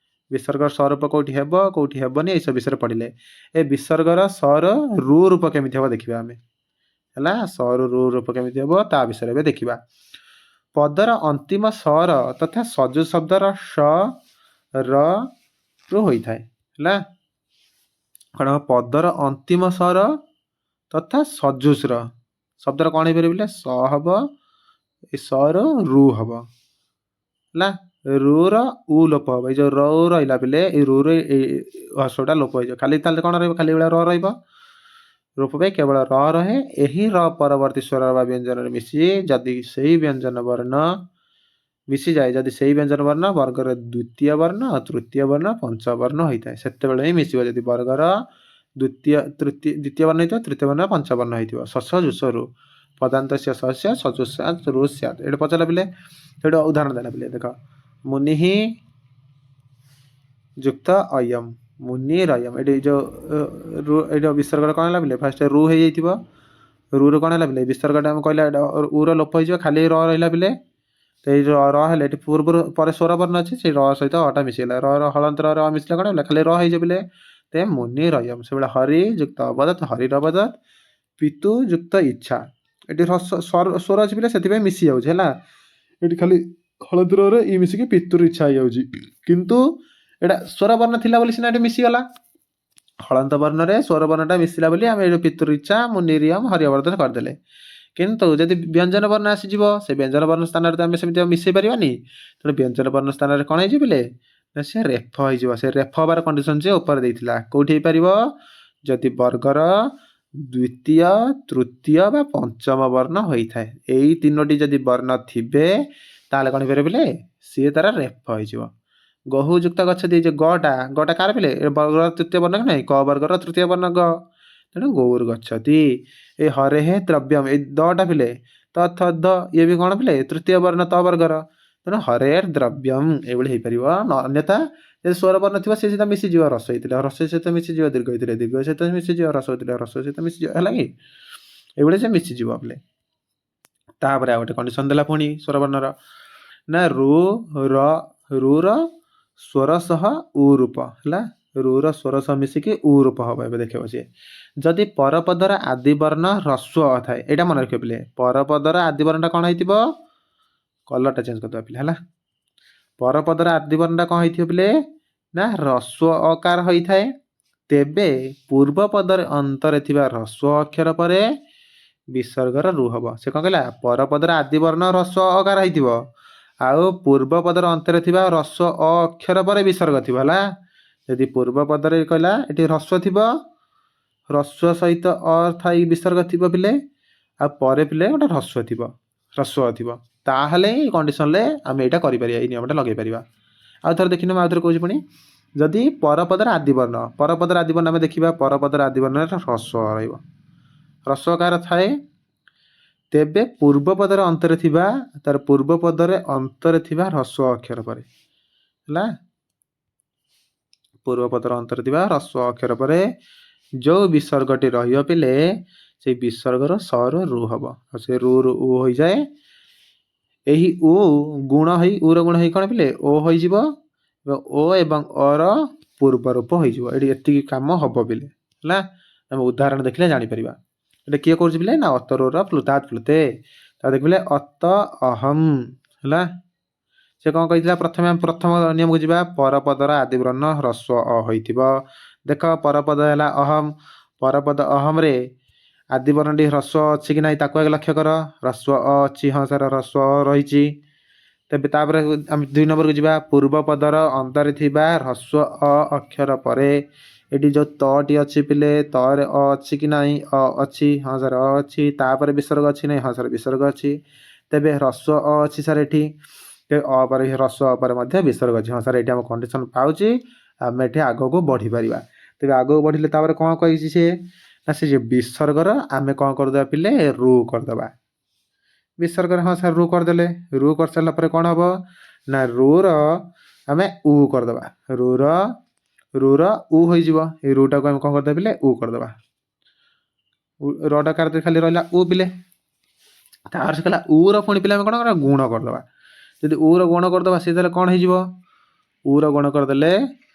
ବିସର୍ଗର ସ ରୂପ କୋଉଠି ହେବ କୋଉଠି ହେବନି ଏଇସବୁ ବିଷୟରେ ପଢ଼ିଲେ। ଏ ବିସର୍ଗର ସର ରୁ ରୂପ କେମିତି ହେବ ଦେଖିବା ଆମେ ହେଲା। ସରୁ ରୁ ରୂପ କେମିତି ହେବ ତା ବିଷୟରେ ଏବେ ଦେଖିବା। ପଦର ଅନ୍ତିମ ସର ତଥା ସଜୁ ଶବ୍ଦର ସ ର ରୁ ହୋଇଥାଏ ହେଲା। କ'ଣ ପଦର ଅନ୍ତିମ ସର ତଥା ସଜୁସ୍ର ଶବ୍ଦର କ'ଣ ହେଇପାରିବ ବୋଲେ ସ ହବ, ଏ ସ ର ରୁ ହବ ହେଲା। ରୁ ର ଉ ଲୋପ ହବ, ଏଇ ଯୋଉ ର ରହିଲା ପିଲେ ଏଇ ରୁ ର ହର୍ଷଟା ଲୋପ ହେଇଯିବ, ଖାଲି ତାହେଲେ କ'ଣ ରହିବ, ଖାଲି ଏଇଭଳିଆ ର ରହିବ। ରୂପ ପାଇଁ କେବଳ ର ରହେ, ଏହି ର ପରବର୍ତ୍ତୀ ସ୍ୱର ବା ବ୍ୟଞ୍ଜନରେ ମିଶି ଯଦି ସେଇ ବ୍ୟଞ୍ଜନ ବର୍ଣ୍ଣ ମିଶିଯାଏ, ଯଦି ସେଇ ବ୍ୟଞ୍ଜନ ବର୍ଣ୍ଣ ବର୍ଗର ଦ୍ୱିତୀୟ ବର୍ଣ୍ଣ ତୃତୀୟ ବର୍ଣ୍ଣ ପଞ୍ଚବର୍ଣ୍ଣ ହୋଇଥାଏ, ସେତେବେଳେ ହିଁ ମିଶିବ। ଯଦି ବର୍ଗର ଦ୍ୱିତୀୟ ବର୍ଣ୍ଣ ହେଇଥିବ, ତୃତୀୟ ବର୍ଣ୍ଣ ପଞ୍ଚବର୍ଣ୍ଣ ହେଇଥିବ। ଶସ ଜୁସରୁ ପଦାନ୍ତ ଶସ୍ୟ ସଜୁଷ୍ୟାତ୍ ରୁ ସ୍ୟାତ୍, ଏଇଟା ପଚାରିଲା ପିଲେ, ସେଇଟା ଉଦାହରଣ ଦେଲା ପିଲେ। ଦେଖ ମୁନିହି ଯୁକ୍ତ ଅୟମ୍ ମୁନି ରୟମ୍, ଏଠି ଏଇଟା ବିସର୍ଗର କ'ଣ ହେଲା ପିଲେ, ଫାଷ୍ଟ ରୁ ହେଇଯାଇଥିବ, ରୁ ରୁ କ'ଣ ହେଲା ପିଲେ ବିସର୍ଗଟା ଆମେ କହିଲା ଉ ର ଲୋପ ହେଇଯିବ, ଖାଲି ର ରହିଲା ପିଲେ। ତ ଏଇ ର ହେଲେ ଏଠି ପୂର୍ବରୁ ପରେ ସ୍ୱର ବର୍ଣ୍ଣ ଅଛି, ସେଇ ର ସହିତ ଅଟା ମିଶିଗଲା, ର ହଳନ୍ତର ର ମିଶିଲେ କ'ଣ ହେଲା ଖାଲି ର ହେଇଯିବ ପିଲେ। ତେ ମୁନି ରୟମ୍, ସେଭଳିଆ ହରି ଯୁକ୍ତ ଅବଦତ୍ ହରିର ଅବଦତ୍, ପିତୁ ଯୁକ୍ତ ଇଚ୍ଛା, ଏଠି ସ୍ୱର ଅଛି ପିଲେ ସେଥିପାଇଁ ମିଶି ଯାଉଛି ହେଲା। ଏଠି ଖାଲି ହଳନ୍ତରରେ ଇ ମିଶିକି ପିତୁର ଇଚ୍ଛା ହେଇଯାଉଛି, କିନ୍ତୁ ଏଇଟା ସ୍ୱର ବର୍ଣ୍ଣ ଥିଲା ବୋଲି ସିନା ଏଠି ମିଶିଗଲା। ହଳନ୍ତ ବର୍ଣ୍ଣରେ ସ୍ୱର ବର୍ଣ୍ଣଟା ମିଶିଲା ବୋଲି ଆମେ ଏଠି ପିତୁର ଇଚ୍ଛା ମୁନିରିୟମ ହରି ଅବଦତ୍ କରିଦେଲେ। କିନ୍ତୁ ଯଦି ବ୍ୟଞ୍ଜନ ବର୍ଣ୍ଣ ଆସିଯିବ, ସେ ବ୍ୟଞ୍ଜନ ବର୍ଣ୍ଣ ସ୍ଥାନରେ ତ ଆମେ ସେମିତି ମିଶେଇ ପାରିବାନି, ତେଣୁ ବ୍ୟଞ୍ଜନ ବର୍ଣ୍ଣ ସ୍ଥାନରେ କ'ଣ ହେଇଯିବ ପିଲେ ନା ସେ ରେଫ ହେଇଯିବ। ସେ ରେଫ ହବାର କଣ୍ଡିସନ ସେ ଉପରେ ଦେଇଥିଲା, କୋଉଠି ହେଇପାରିବ ଯଦି ବର୍ଗର ଦ୍ୱିତୀୟ ତୃତୀୟ ବା ପଞ୍ଚମ ବର୍ଣ୍ଣ ହୋଇଥାଏ, ଏଇ ତିନୋଟି ଯଦି ବର୍ଣ୍ଣ ଥିବେ ତାହେଲେ କ'ଣ ହେଇପାରିବ ପିଲେ ସିଏ ତାର ରେଫ ହେଇଯିବ। ଗହୁ ଯୁକ୍ତ ଗଛ ଦେଇ ଯେ ଗଟା କାହାର ପିଲେ ବର୍ଗର ତୃତୀୟ ବର୍ଣ୍ଣ କି ନାହିଁ, କ ବର୍ଗର ତୃତୀୟ ବର୍ଣ୍ଣ ଗ, ତେଣୁ ଗୌର ଗଛତି। ଏ ହରେ ହେ ଦ୍ରବ୍ୟମ ଏଇ ଦଟା ପିଲେ ତ ଥ ଦ ଇଏ ବି କ'ଣ ପିଲେ ତୃତୀୟ ବର୍ଣ୍ଣ ତ ବର୍ଗର, ତେଣୁ ହରେ ଦ୍ରବ୍ୟମ ଏଇଭଳି ହେଇପାରିବ। ଅନ୍ୟଥା ଯଦି ସ୍ୱର ବର୍ଣ୍ଣ ଥିବ ସେ ସହିତ ମିଶିଯିବ, ରସ ହେଇଥିଲେ ରସ ସହିତ ମିଶିଯିବ, ଦୀର୍ଘ ହେଇଥିଲେ ଦୀର୍ଘ ସହିତ ମିଶିଯିବ, ରସ ହେଇଥିଲେ ରସ ସହିତ ମିଶିଯିବ, ହେଲା କି ଏଇଭଳି ସେ ମିଶିଯିବ ପିଲେ। ତାପରେ ଆଉ ଗୋଟେ କଣ୍ଡିସନ ଦେଲା ପୁଣି ସ୍ୱର ବର୍ଣ୍ଣର ନା ରୁ ର ସ୍ୱର ସହ ଉ ରୂପ ହେଲା। ରୁର ସ୍ୱର ସହ ମିଶିକି ଉ ରୂପ ହବ। ଏବେ ଦେଖିବ ସିଏ ଯଦି ପରପଦର ଆଦି ବର୍ଣ୍ଣ ହ୍ରସ୍ୱ ଅ ଥାଏ, ଏଇଟା ମନେ ରଖିବ ପିଲେ। ପରପଦର ଆଦି ବର୍ଣ୍ଣଟା କ'ଣ ହେଇଥିବ? କଲରଟା ଚେଞ୍ଜ କରିଦେବା ପିଲେ ହେଲା। ପରପଦର ଆଦି ବର୍ଣ୍ଣଟା କ'ଣ ହେଇଥିବ ପିଲେ? ନା ହ୍ରସ୍ୱ ଅକାର ହୋଇଥାଏ। ତେବେ ପୂର୍ବ ପଦରେ ଅନ୍ତରେ ଥିବା ହ୍ରସ୍ୱ ଅକ୍ଷର ପରେ ବିସର୍ଗର ରୁ ହବ। ସେ କ'ଣ କହିଲା? ପରପଦର ଆଦି ବର୍ଣ୍ଣ ହ୍ରସ୍ୱ ଅକାର ହେଇଥିବ, ଆଉ ପୂର୍ବ ପଦର ଅନ୍ତରେ ଥିବା ହ୍ରସ୍ୱ ଅ ଅକ୍ଷର ପରେ ବିସର୍ଗ ଥିବ ହେଲା। ଯଦି ପୂର୍ବ ପଦରେ କହିଲା ଏଠି ହ୍ରସ୍ୱ ଥିବ, ହ୍ରସ୍ୱ ସହିତ ଅ ଥାଇ ବିସର୍ଗ ଥିବ ପିଲେ, ଆଉ ପରେ ପିଲେ ଗୋଟେ ହ୍ରସ୍ୱ ଥିବ, ହ୍ରସ୍ୱ ଥିବ, ତାହେଲେ ଏଇ କଣ୍ଡିସନରେ ଆମେ ଏଇଟା କରିପାରିବା, ଏଇ ନିୟମଟା ଲଗେଇ ପାରିବା। ଆଉ ଥରେ ଦେଖିନେବା, ଆଉ ଥରେ କହୁଛି ପୁଣି। ଯଦି ପରପଦର ଆଦିବର୍ଣ୍ଣ, ପରପଦର ଆଦିବର୍ଣ୍ଣ ଆମେ ଦେଖିବା, ପରପଦର ଆଦିବର୍ଣ୍ଣରେ ହ୍ରସ୍ୱ ରହିବ, ହ୍ରସ୍ୱ କାର ଥାଏ। ତେବେ ପୂର୍ବ ପଦର ଅନ୍ତରେ ଥିବା, ତାର ପୂର୍ବ ପଦରେ ଅନ୍ତରେ ଥିବା ହ୍ରସ୍ୱ ଅକ୍ଷର ପରେ ହେଲା, ପୂର୍ବ ପଦର ଅନ୍ତରେ ଥିବା ହ୍ରସ୍ୱ ଅକ୍ଷର ପରେ ଯୋଉ ବିସର୍ଗଟି ରହିବ ପିଲେ, ସେଇ ବିସର୍ଗର ସରୁ ରୁ ହବ, ଆଉ ସେ ରୁ ଉ ହୋଇଯାଏ। ଏହି ଉ ଗୁଣ ହେଇ, ଉର ଗୁଣ ହେଇ କ'ଣ ପିଲେ? ଓ ହୋଇଯିବ, ଓ ଏବଂ ଅର ପୂର୍ବ ରୂପ ହୋଇଯିବ। ଏଠି ଏତିକି କାମ ହବ ପିଲେ ହେଲା। ଆମେ ଉଦାହରଣ ଦେଖିଲେ ଜାଣିପାରିବା। ଏଟା କିଏ କରୁଛି ପିଲେ? ନା ଅତରୋର ପ୍ଲୁତାତ୍ ପ୍ଲୁତେ। ତା ଦେଖିଲେ ଅତ ଅହମ୍ ହେଲା। ସେ କ'ଣ କହିଥିଲା? ପ୍ରଥମେ ଆମେ ପ୍ରଥମ ନିୟମକୁ ଯିବା। ପରପଦର ଆଦିବର୍ଣ୍ଣ ହ୍ରସ୍ୱ ଅ ହୋଇଥିବ। ଦେଖ ପରପଦ ହେଲା ଅହମ୍, ପରପଦ ଅହମ୍ରେ ଆଦିବର୍ଣ୍ଣଟି ହ୍ରସ୍ୱ ଅଛି କି ନାହିଁ ତାକୁ ଆଗେ ଲକ୍ଷ୍ୟ କର। ହ୍ରସ୍ୱ ଅ ଅଛି, ହଁ ସାର୍ ହ୍ରସ୍ୱ ଅ ରହିଛି। ତେବେ ତାପରେ ଆମେ 2 ନମ୍ବରକୁ ଯିବା। ପୂର୍ବ ପଦର ଅନ୍ତରେ ଥିବା ହ୍ରସ୍ୱ ଅ ଅକ୍ଷର ପରେ ଏଠି ଯେଉଁ ତଟି ଅଛି ପିଲେ, ତରେ ଅ ଅଛି କି ନାହିଁ? ଅ ଅଛି, ହଁ ସାର୍ ଅ ଅଛି। ତାପରେ ବିସର୍ଗ ଅଛି ନାହିଁ? ହଁ ସାର୍ ବିସର୍ଗ ଅଛି। ତେବେ ହ୍ରସ୍ୱ ଅ ଅଛି ସାର୍ ଏଠି, ତେବେ ଅ ପରେ ହ୍ରସ୍ୱ ଅ ପରେ ମଧ୍ୟ ବିସର୍ଗ ଅଛି। ହଁ ସାର୍ ଏଠି ଆମ କଣ୍ଡିସନ ପାଉଛି, ଆମେ ଏଠି ଆଗକୁ ବଢ଼ିପାରିବା। ତେବେ ଆଗକୁ ବଢ଼ିଲେ ତାପରେ କ'ଣ କହିଛି ସେ? ନା ସେ ଯେ ବିସର୍ଗର ଆମେ କ'ଣ କରିଦେବା ପିଲେ? ରୁ କରିଦେବା। ବିସର୍ଗରେ ହଁ ସାର୍ ରୁ କରିଦେଲେ, ରୁ କରିସାରିଲା ପରେ କ'ଣ ହବ? ନା ରୁର ଆମେ ଉ କରିଦେବା, ରୁର ଉ ହୋଇଯିବ। ଏଇ ରୁଟାକୁ ଆମେ କ'ଣ କରିଦେବା ପିଲେ? ଉ କରିଦେବା। ରଟା କାଢ଼ିଦେଲେ ଖାଲି ରହିଲା ଉ ପିଲେ। ତାପରେ ସେ କହିଲା ଉର ପୁଣି ପିଲେ ଆମେ କ'ଣ କରିବା? ଗୁଣ କରିଦେବା। ଯଦି ଉର ଗୁଣ କରିଦେବା, ସେ ତାହେଲେ କ'ଣ ହେଇଯିବ? ଉର ଗୁଣ କରିଦେଲେ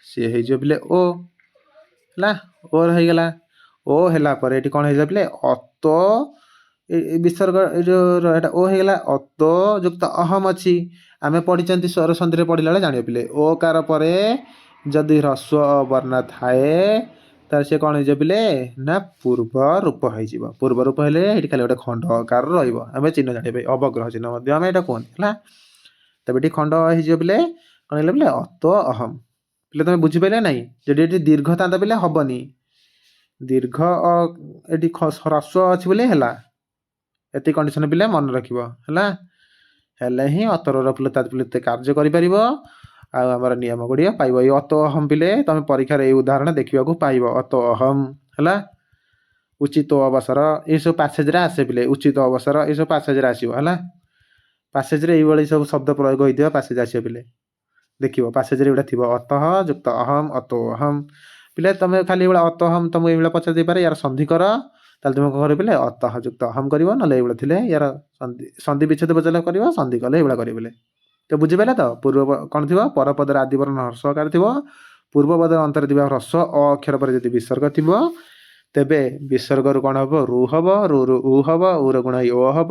ସିଏ ହେଇଯିବ ପିଲେ ଓ ହେଲା। ଓର ହେଇଗଲା। ଓ ହେଲା ପରେ ଏଠି କ'ଣ ହେଇଯିବ ପିଲେ? ଅତ, ବିସର୍ଗ ଏଇ ଯେଉଁ ଏଟା ଓ ହେଇଗଲା। ଅତ ଯୁକ୍ତ ଅହମ୍ ଅଛି, ଆମେ ପଢ଼ିଛନ୍ତି ସ୍ୱର ସନ୍ଧିରେ ପଢ଼ିଲା ବେଳେ ଜାଣିବ ପିଲେ। ଓ କାର ପରେ ଯଦି ହ୍ରସ୍ୱ ବର୍ଣ୍ଣ ଥାଏ, ତାହେଲେ ସେ କ'ଣ ହେଇଯିବ ପିଲେ? ନା ପୂର୍ବ ରୂପ ହେଇଯିବ। ପୂର୍ବ ରୂପ ହେଲେ ଏଠି ଖାଲି ଗୋଟେ ଖଣ୍ଡ ଆକାର ରହିବ। ଆମେ ଚିହ୍ନ ଜାଣିବା, ଅବଗ୍ରହ ଚିହ୍ନ ମଧ୍ୟ ଆମେ ଏଇଟା କୁହନ୍ତି ହେଲା। ତେବେ ଏଠି ଖଣ୍ଡ ହେଇଯିବ ପିଲେ, କ'ଣ ହେଇଗଲା ପିଲେ? ଅତ ଅହମ୍। ପିଲେ ତମେ ବୁଝିପାରିଲେ ନାହିଁ? ଯଦି ଏଠି ଦୀର୍ଘ ଥାନ୍ତା ପିଲେ ହବନି, ଦୀର୍ଘ ଏଠି ହ୍ରସ୍ୱ ଅଛି ବୋଲି ହେଲା। ଏତିକି କଣ୍ଡିସନ ପିଲେ ମନେ ରଖିବ ହେଲା। ହେଲେ ହିଁ ଅତରର ପ୍ଲୁତାତ୍ ପ୍ଲୁତେ କାର୍ଯ୍ୟ କରିପାରିବ, ଆଉ ଆମର ନିୟମ ଗୁଡ଼ିକ ପାଇବ। ଏଇ ଅତ ଅହମ୍ ପିଲେ ତମେ ପରୀକ୍ଷାରେ ଏଇ ଉଦାହରଣ ଦେଖିବାକୁ ପାଇବ। ଅତ ଅହମ୍ ହେଲା। ଉଚିତ ଅବସର ଏସବୁ ପାସେଜରେ ଆସେ ପିଲେ। ଉଚିତ ଅବସର ଏସବୁ ପାସେଜରେ ଆସିବ ହେଲା। ପାସେଜରେ ଏଇଭଳି ସବୁ ଶବ୍ଦ ପ୍ରୟୋଗ ହୋଇଥିବା ପାସେଜ ଆସିବ ପିଲେ। ଦେଖିବ ପାସେଜରେ ଏଗୁଡ଼ା ଥିବ, ଅତଃ ଯୁକ୍ତ ଅହମ୍, ଅतो ଅହମ୍। ପିଲେ ତମେ ଖାଲି ଏଇଭଳିଆ ଅତ ଅହମ୍ ତମକୁ ଏଇଭଳିଆ ପଚାରି ଦେଇପାରେ, ୟାର ସନ୍ଧି କର, ତାହେଲେ ତୁମେ କ'ଣ କରିବ ପିଲେ? ଅତଃ ଯୁକ୍ତ ଅହମ୍ କରିବ। ନହେଲେ ଏଇଭଳିଆ ଥିଲେ ୟାର ସନ୍ଧି ବିଚ୍ଛେଦ ପଚାରିଲେ କରିବ, ସନ୍ଧି କଲେ ଏଇଭଳିଆ କରିବ ପିଲେ। ତ ବୁଝିପାରିଲେ ତ? ପୂର୍ବ କ'ଣ ଥିବ? ପରପଦର ଆଦିବର୍ଣ୍ଣ ହ୍ରସ୍ୱ ଆକାର ଥିବ, ପୂର୍ବ ପଦର ଅନ୍ତରେ ଥିବା ହ୍ରସ୍ୱ ଅ ଅକ୍ଷର ପରେ ଯଦି ବିସର୍ଗ ଥିବ, ତେବେ ବିସର୍ଗରୁ କ'ଣ ହବ? ରୁ ହବ, ରୁରୁ ଉ ହବ, ଉର ଗୁଣ ହେଇ ଓ ହବ,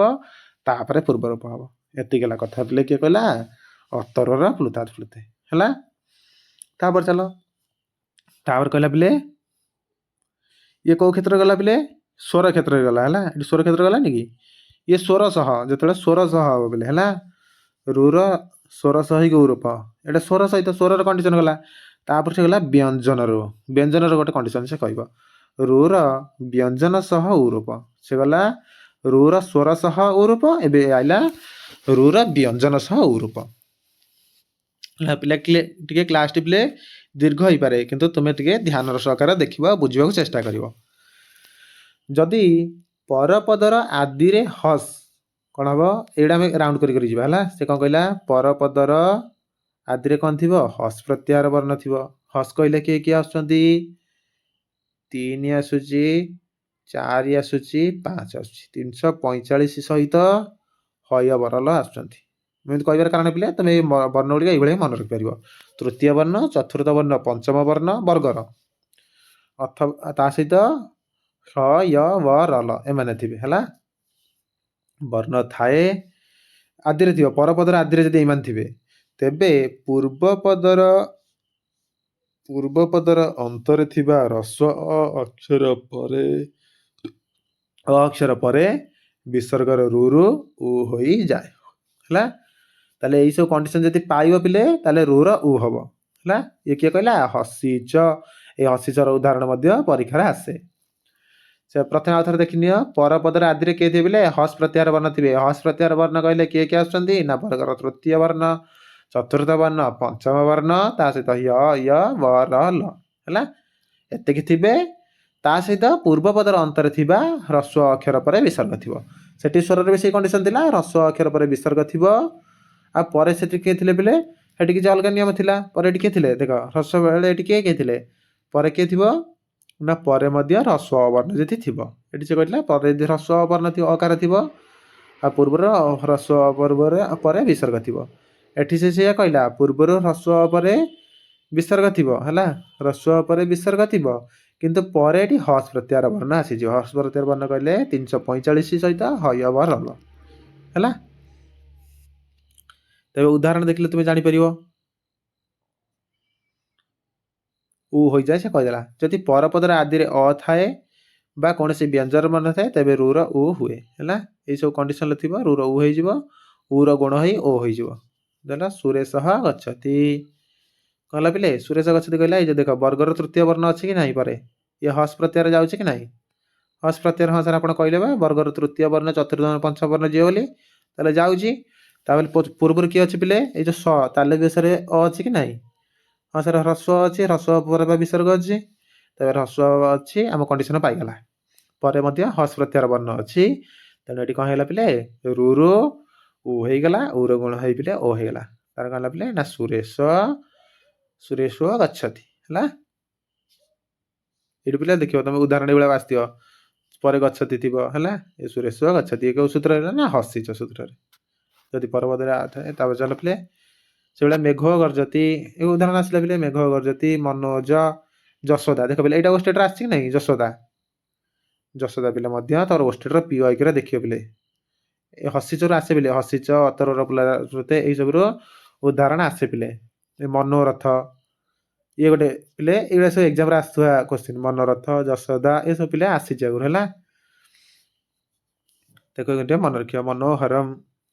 ତାପରେ ପୂର୍ବ ରୂପ ହବ। ଏତିକି ହେଲା କଥା ପିଲେ। କିଏ କହିଲା? ଅତରର ପ୍ଲୁତାତ୍ ପ୍ଲୁତେ ହେଲା। ତାପରେ ଚାଲ, ତାପରେ କହିଲା ପିଲେ ଇଏ କୋଉ କ୍ଷେତ୍ରରେ ଗଲା ପିଲେ? ସ୍ୱର କ୍ଷେତ୍ରରେ ଗଲା ହେଲା। ଏଠି ସ୍ୱର କ୍ଷେତ୍ର ଗଲାନି କି? ଇଏ ସ୍ୱର ସହ, ଯେତେବେଳେ ସ୍ୱର ସହ ହବ ପିଲେ ହେଲା। ରୁର ସ୍ୱର ସହ ହେଇକି ଉ ରୂପ, ଏଇଟା ସ୍ୱର ସହିତ ସ୍ୱରର କଣ୍ଡିସନ ଗଲା। ତାପରେ ସେ ଗଲା ବ୍ୟଞ୍ଜନରୁ, ବ୍ୟଞ୍ଜନର ଗୋଟେ କଣ୍ଡିସନ ସେ କହିବ। ରୁର ବ୍ୟଞ୍ଜନ ସହ ଉ ରୂପ, ସେ ଗଲା ରୁର ସ୍ୱର ସହ ଉ ରୂପ, ଏବେ ଆଇଲା ରୁର ବ୍ୟଞ୍ଜନ ସହ ଉ ରୂପ ହେଲା। ପିଲା ଟିକେ କ୍ଲାସଟି ପିଲେ ଦୀର୍ଘ ହେଇପାରେ, କିନ୍ତୁ ତୁମେ ଟିକେ ଧ୍ୟାନର ସହକାରେ ଦେଖିବ, ବୁଝିବାକୁ ଚେଷ୍ଟା କରିବ। ଯଦି ପରପଦର ଆଦିରେ ହସ୍ କ'ଣ ହବ? ଏଇଟା ଆମେ ରାଉଣ୍ଡ କରି ଯିବା ହେଲା। ସେ କ'ଣ କହିଲା? ପରପଦର ଆଦିରେ କ'ଣ ଥିବ? ହସ୍ ପ୍ରତ୍ୟାହାର ବର୍ଣ୍ଣ ଥିବ। ହସ୍ କହିଲେ କିଏ କିଏ ଆସୁଛନ୍ତି? 3 ଆସୁଛି, 4 ଆସୁଛି, 5 ଆସୁଛି। 345 ସହିତ ହୟ ବରଲ ଆସୁଛନ୍ତି ଏମିତି କହିବାର କାରଣ ପିଲେ ତୁମେ ଏଇ ବର୍ଣ୍ଣ ଗୁଡ଼ିକ ଏଇଭଳିଆ ମନେ ରଖିପାରିବ। ତୃତୀୟ ବର୍ଣ୍ଣ, ଚତୁର୍ଥ ବର୍ଣ୍ଣ, ପଞ୍ଚମ ବର୍ଣ୍ଣ ବର୍ଗର ଅଥବା ତା ସହିତ ହ ୟ ବ ର ଲ ଏମାନେ ଥିବେ ହେଲା। ବର୍ଣ୍ଣ ଥାଏ ଆଦିରେ ଥିବ, ପରପଦର ଆଦିରେ ଯଦି ଏମାନେ ଥିବେ, ତେବେ ପୂର୍ବପଦର ଅନ୍ତରେ ଥିବା ହ୍ରସ୍ୱ ଅକ୍ଷର ପରେ ବିସର୍ଗର ରୁ ଉ ହୋଇଯାଏ ହେଲା। ତାହେଲେ ଏଇସବୁ କଣ୍ଡିସନ ଯଦି ପାଇବ ପିଲେ ତାହେଲେ ରୁ ର ଉ ହବ ହେଲା। ଇଏ କିଏ କହିଲା? ହସିଚ। এই ହସିଚର ଉଦାହରଣ ମଧ୍ୟ ପରୀକ୍ଷାରେ ଆସେ। ସେ ପ୍ରଥମେ ଆଉ ଥରେ ଦେଖିନିଅ, ପରପଦର ଆଦିରେ କିଏ ଥିବେ ବୋଲେ ହସ୍ ପ୍ରତ୍ୟାହାର ବର୍ଣ୍ଣ ଥିବେ। ହସ୍ ପ୍ରତ୍ୟାହାର ବର୍ଣ୍ଣ କହିଲେ କିଏ କିଏ ଆସୁଛନ୍ତି ନା ବର୍ଗର ତୃତୀୟ ବର୍ଣ୍ଣ, ଚତୁର୍ଥ ବର୍ଣ୍ଣ, ପଞ୍ଚମ ବର୍ଣ୍ଣ, ତା ସହିତ ୟ ବ ର ଲ ହେଲା। ଏତିକି ଥିବେ। ତା ସହିତ ପୂର୍ବପଦର ଅନ୍ତରେ ଥିବା ହ୍ରସ୍ୱ ଅକ୍ଷର ପରେ ବିସର୍ଗ ଥିବ। ସେଠି ସ୍ୱରରେ ବି ସେଇ କଣ୍ଡିସନ ଥିଲା, ହ୍ରସ୍ୱ ଅକ୍ଷର ପରେ ବିସର୍ଗ ଥିବ। ଆଉ ପରେ ସେଠି କିଏ ଥିଲେ ପିଲେ? ସେଠି କିଛି ଅଲଗା ନିୟମ ଥିଲା। ପରେ ଏଠି କିଏ ଥିଲେ? ଦେଖ, ହ୍ରସ୍ୱ ବେଳେ ଏଠି କିଏ ଥିଲେ? ପରେ କିଏ ଥିବ ନା ପରେ ମଧ୍ୟ ହ୍ରସ୍ୱ ବର୍ଣ୍ଣ ଯଦି ଥିବ। ଏଠି ସେ କହିଥିଲା ପରେ ଯଦି ହ୍ରସ୍ୱ ବର୍ଣ୍ଣ ଥିବ, ଅକାର ଥିବ, ଆଉ ପୂର୍ବରୁ ହ୍ରସ୍ୱ ପରେ ବିସର୍ଗ ଥିବ। ଏଠି ସେ ସେଇଆ କହିଲା, ପୂର୍ବରୁ ହ୍ରସ୍ୱ ପରେ ବିସର୍ଗ ଥିବ ହେଲା। ହ୍ରସ୍ୱ ପରେ ବିସର୍ଗ ଥିବ, କିନ୍ତୁ ପରେ ଏଠି ହସ୍ ପ୍ରତ୍ୟାହାର ବର୍ଣ୍ଣ ଆସିଯିବ। ହସ୍ ପ୍ରତ୍ୟାହାର ବର୍ଣ୍ଣ କହିଲେ 345 ସହିତ ହ ୟ ବ ର ଲ ହେଲା। ତେବେ ଉଦାହରଣ ଦେଖିଲେ ତୁମେ ଜାଣିପାରିବ। ଉ ହୋଇଯାଏ, ସେ କହିଦେଲା। ଯଦି ପରପଦର ଆଦିରେ ଅ ଥାଏ ବା କୌଣସି ବ୍ୟଞ୍ଜନ ବର୍ଣ୍ଣ ଥାଏ, ତେବେ ରୁ ର ଉ ହୁଏ ହେଲା। ଏଇସବୁ କଣ୍ଡିସନରେ ଥିବ, ରୁ ର ଉ ହେଇଯିବ, ଉ ର ଗୁଣ ହେଇ ଓ ହେଇଯିବ। ଦେଲା ସୁରେଶ ଗଚ୍ଛତି। କଣ ହେଲା ପିଲେ? ସୁରେଶ ଗଚ୍ଛତି କହିଲା ଏଇ ଯେ ଦେଖ, ବର୍ଗର ତୃତୀୟ ବର୍ଣ୍ଣ ଅଛି କି ନାହିଁ ପରେ? ଇଏ ହସ୍ ପ୍ରତ୍ୟାହାର ଯାଉଛି କି ନାହିଁ? ହସ୍ ପ୍ରତ୍ୟାହାର, ହଁ ସାର୍ ଆପଣ କହିଲେ ବା ବର୍ଗର ତୃତୀୟ ବର୍ଣ୍ଣ, ଚତୁର୍ଥ ବର୍ଣ୍ଣ, ପଞ୍ଚମ ବର୍ଣ୍ଣ ଯିବ ବୋଲି। ତାହେଲେ ଯାଉଛି। ତାପରେ ପୂର୍ବରୁ କିଏ ଅଛି ପିଲେ? ଏଇ ଯୋଉ ସ ତାଲେ ବିଷୟରେ ଅ ଅଛି କି ନାହିଁ? ହଁ ସାର୍ ହ୍ରସ୍ୱ ଅଛି, ହ୍ରସ୍ୱ ପରେ ବା ବିସର୍ଗ ଅଛି। ତେବେ ହ୍ରସ୍ୱ ଅଛି, ଆମ କଣ୍ଡିସନ ପାଇଗଲା। ପରେ ମଧ୍ୟ ହସ୍ ପ୍ରତ୍ୟାହାର ବର୍ଣ୍ଣ ଅଛି। ତେଣୁ ଏଠି କଣ ହେଇଗଲା ପିଲେ? ରୁ ରୁ ଉ ହେଇଗଲା, ଉ ର ଗୁଣ ହେଇ ପିଲେ ଓ ହେଇଗଲା। ତାର କଣ ହେଲା ପିଲେ? ନା ସୁରେଶ ଗଚ୍ଛତି ହେଲା। ଏଇଠି ପିଲା ଦେଖିବ, ତମେ ଉଦାହରଣ ଭଳିଆ ଆସିଥିବ, ପରେ ଗଚ୍ଛତି ଥିବ ହେଲା। ଏ ସୁରେଶ ଗଚ୍ଛତି ଏ କୋଉ ସୂତ୍ର ହେଲା ନା ହସିଚ ସୂତ୍ରରେ। ଯଦି ପରପଦରେ ଥାଏ, ତାପରେ ଚାଲ ପିଲେ ସେଭଳିଆ ମେଘ ଗର୍ଜତି, ଏ ଉଦାହରଣ ଆସିଲା ପିଲେ ମେଘ ଗର୍ଜତି, ମନୋଜ, ଯଶୋଦା। ଦେଖ ପିଲେ ଏଇଟା ଓଷ୍ଟେଟରେ ଆସିଛି କି ନାହିଁ? ଯଶୋଦା ପିଲେ ମଧ୍ୟ ତମର ଓଷ୍ଟେଟର ପିଅ ଆଇକିରେ ଦେଖିବ ପିଲେ। ଏ ହସିଚରୁ ଆସେ ପିଲେ, ହସିଚ, ଅତରର ପୁଲାତେ, ଏଇ ସବୁର ଉଦାହରଣ ଆସେ ପିଲେ। ଏ ମନୋରଥ, ଇଏ ଗୋଟେ ପିଲେ ଏଇଗୁଡ଼ା ସବୁ ଏକ୍ଜାମରେ ଆସୁଥିବା କୋଶ୍ଚିନ୍। ମନୋରଥ, ଯଶୋଦା, ଏସବୁ ପିଲେ ଆସିଛି ଆଗରୁ ହେଲା। ଦେଖ ଟିକେ ମନେ ରଖିବ। ମନୋହରମ,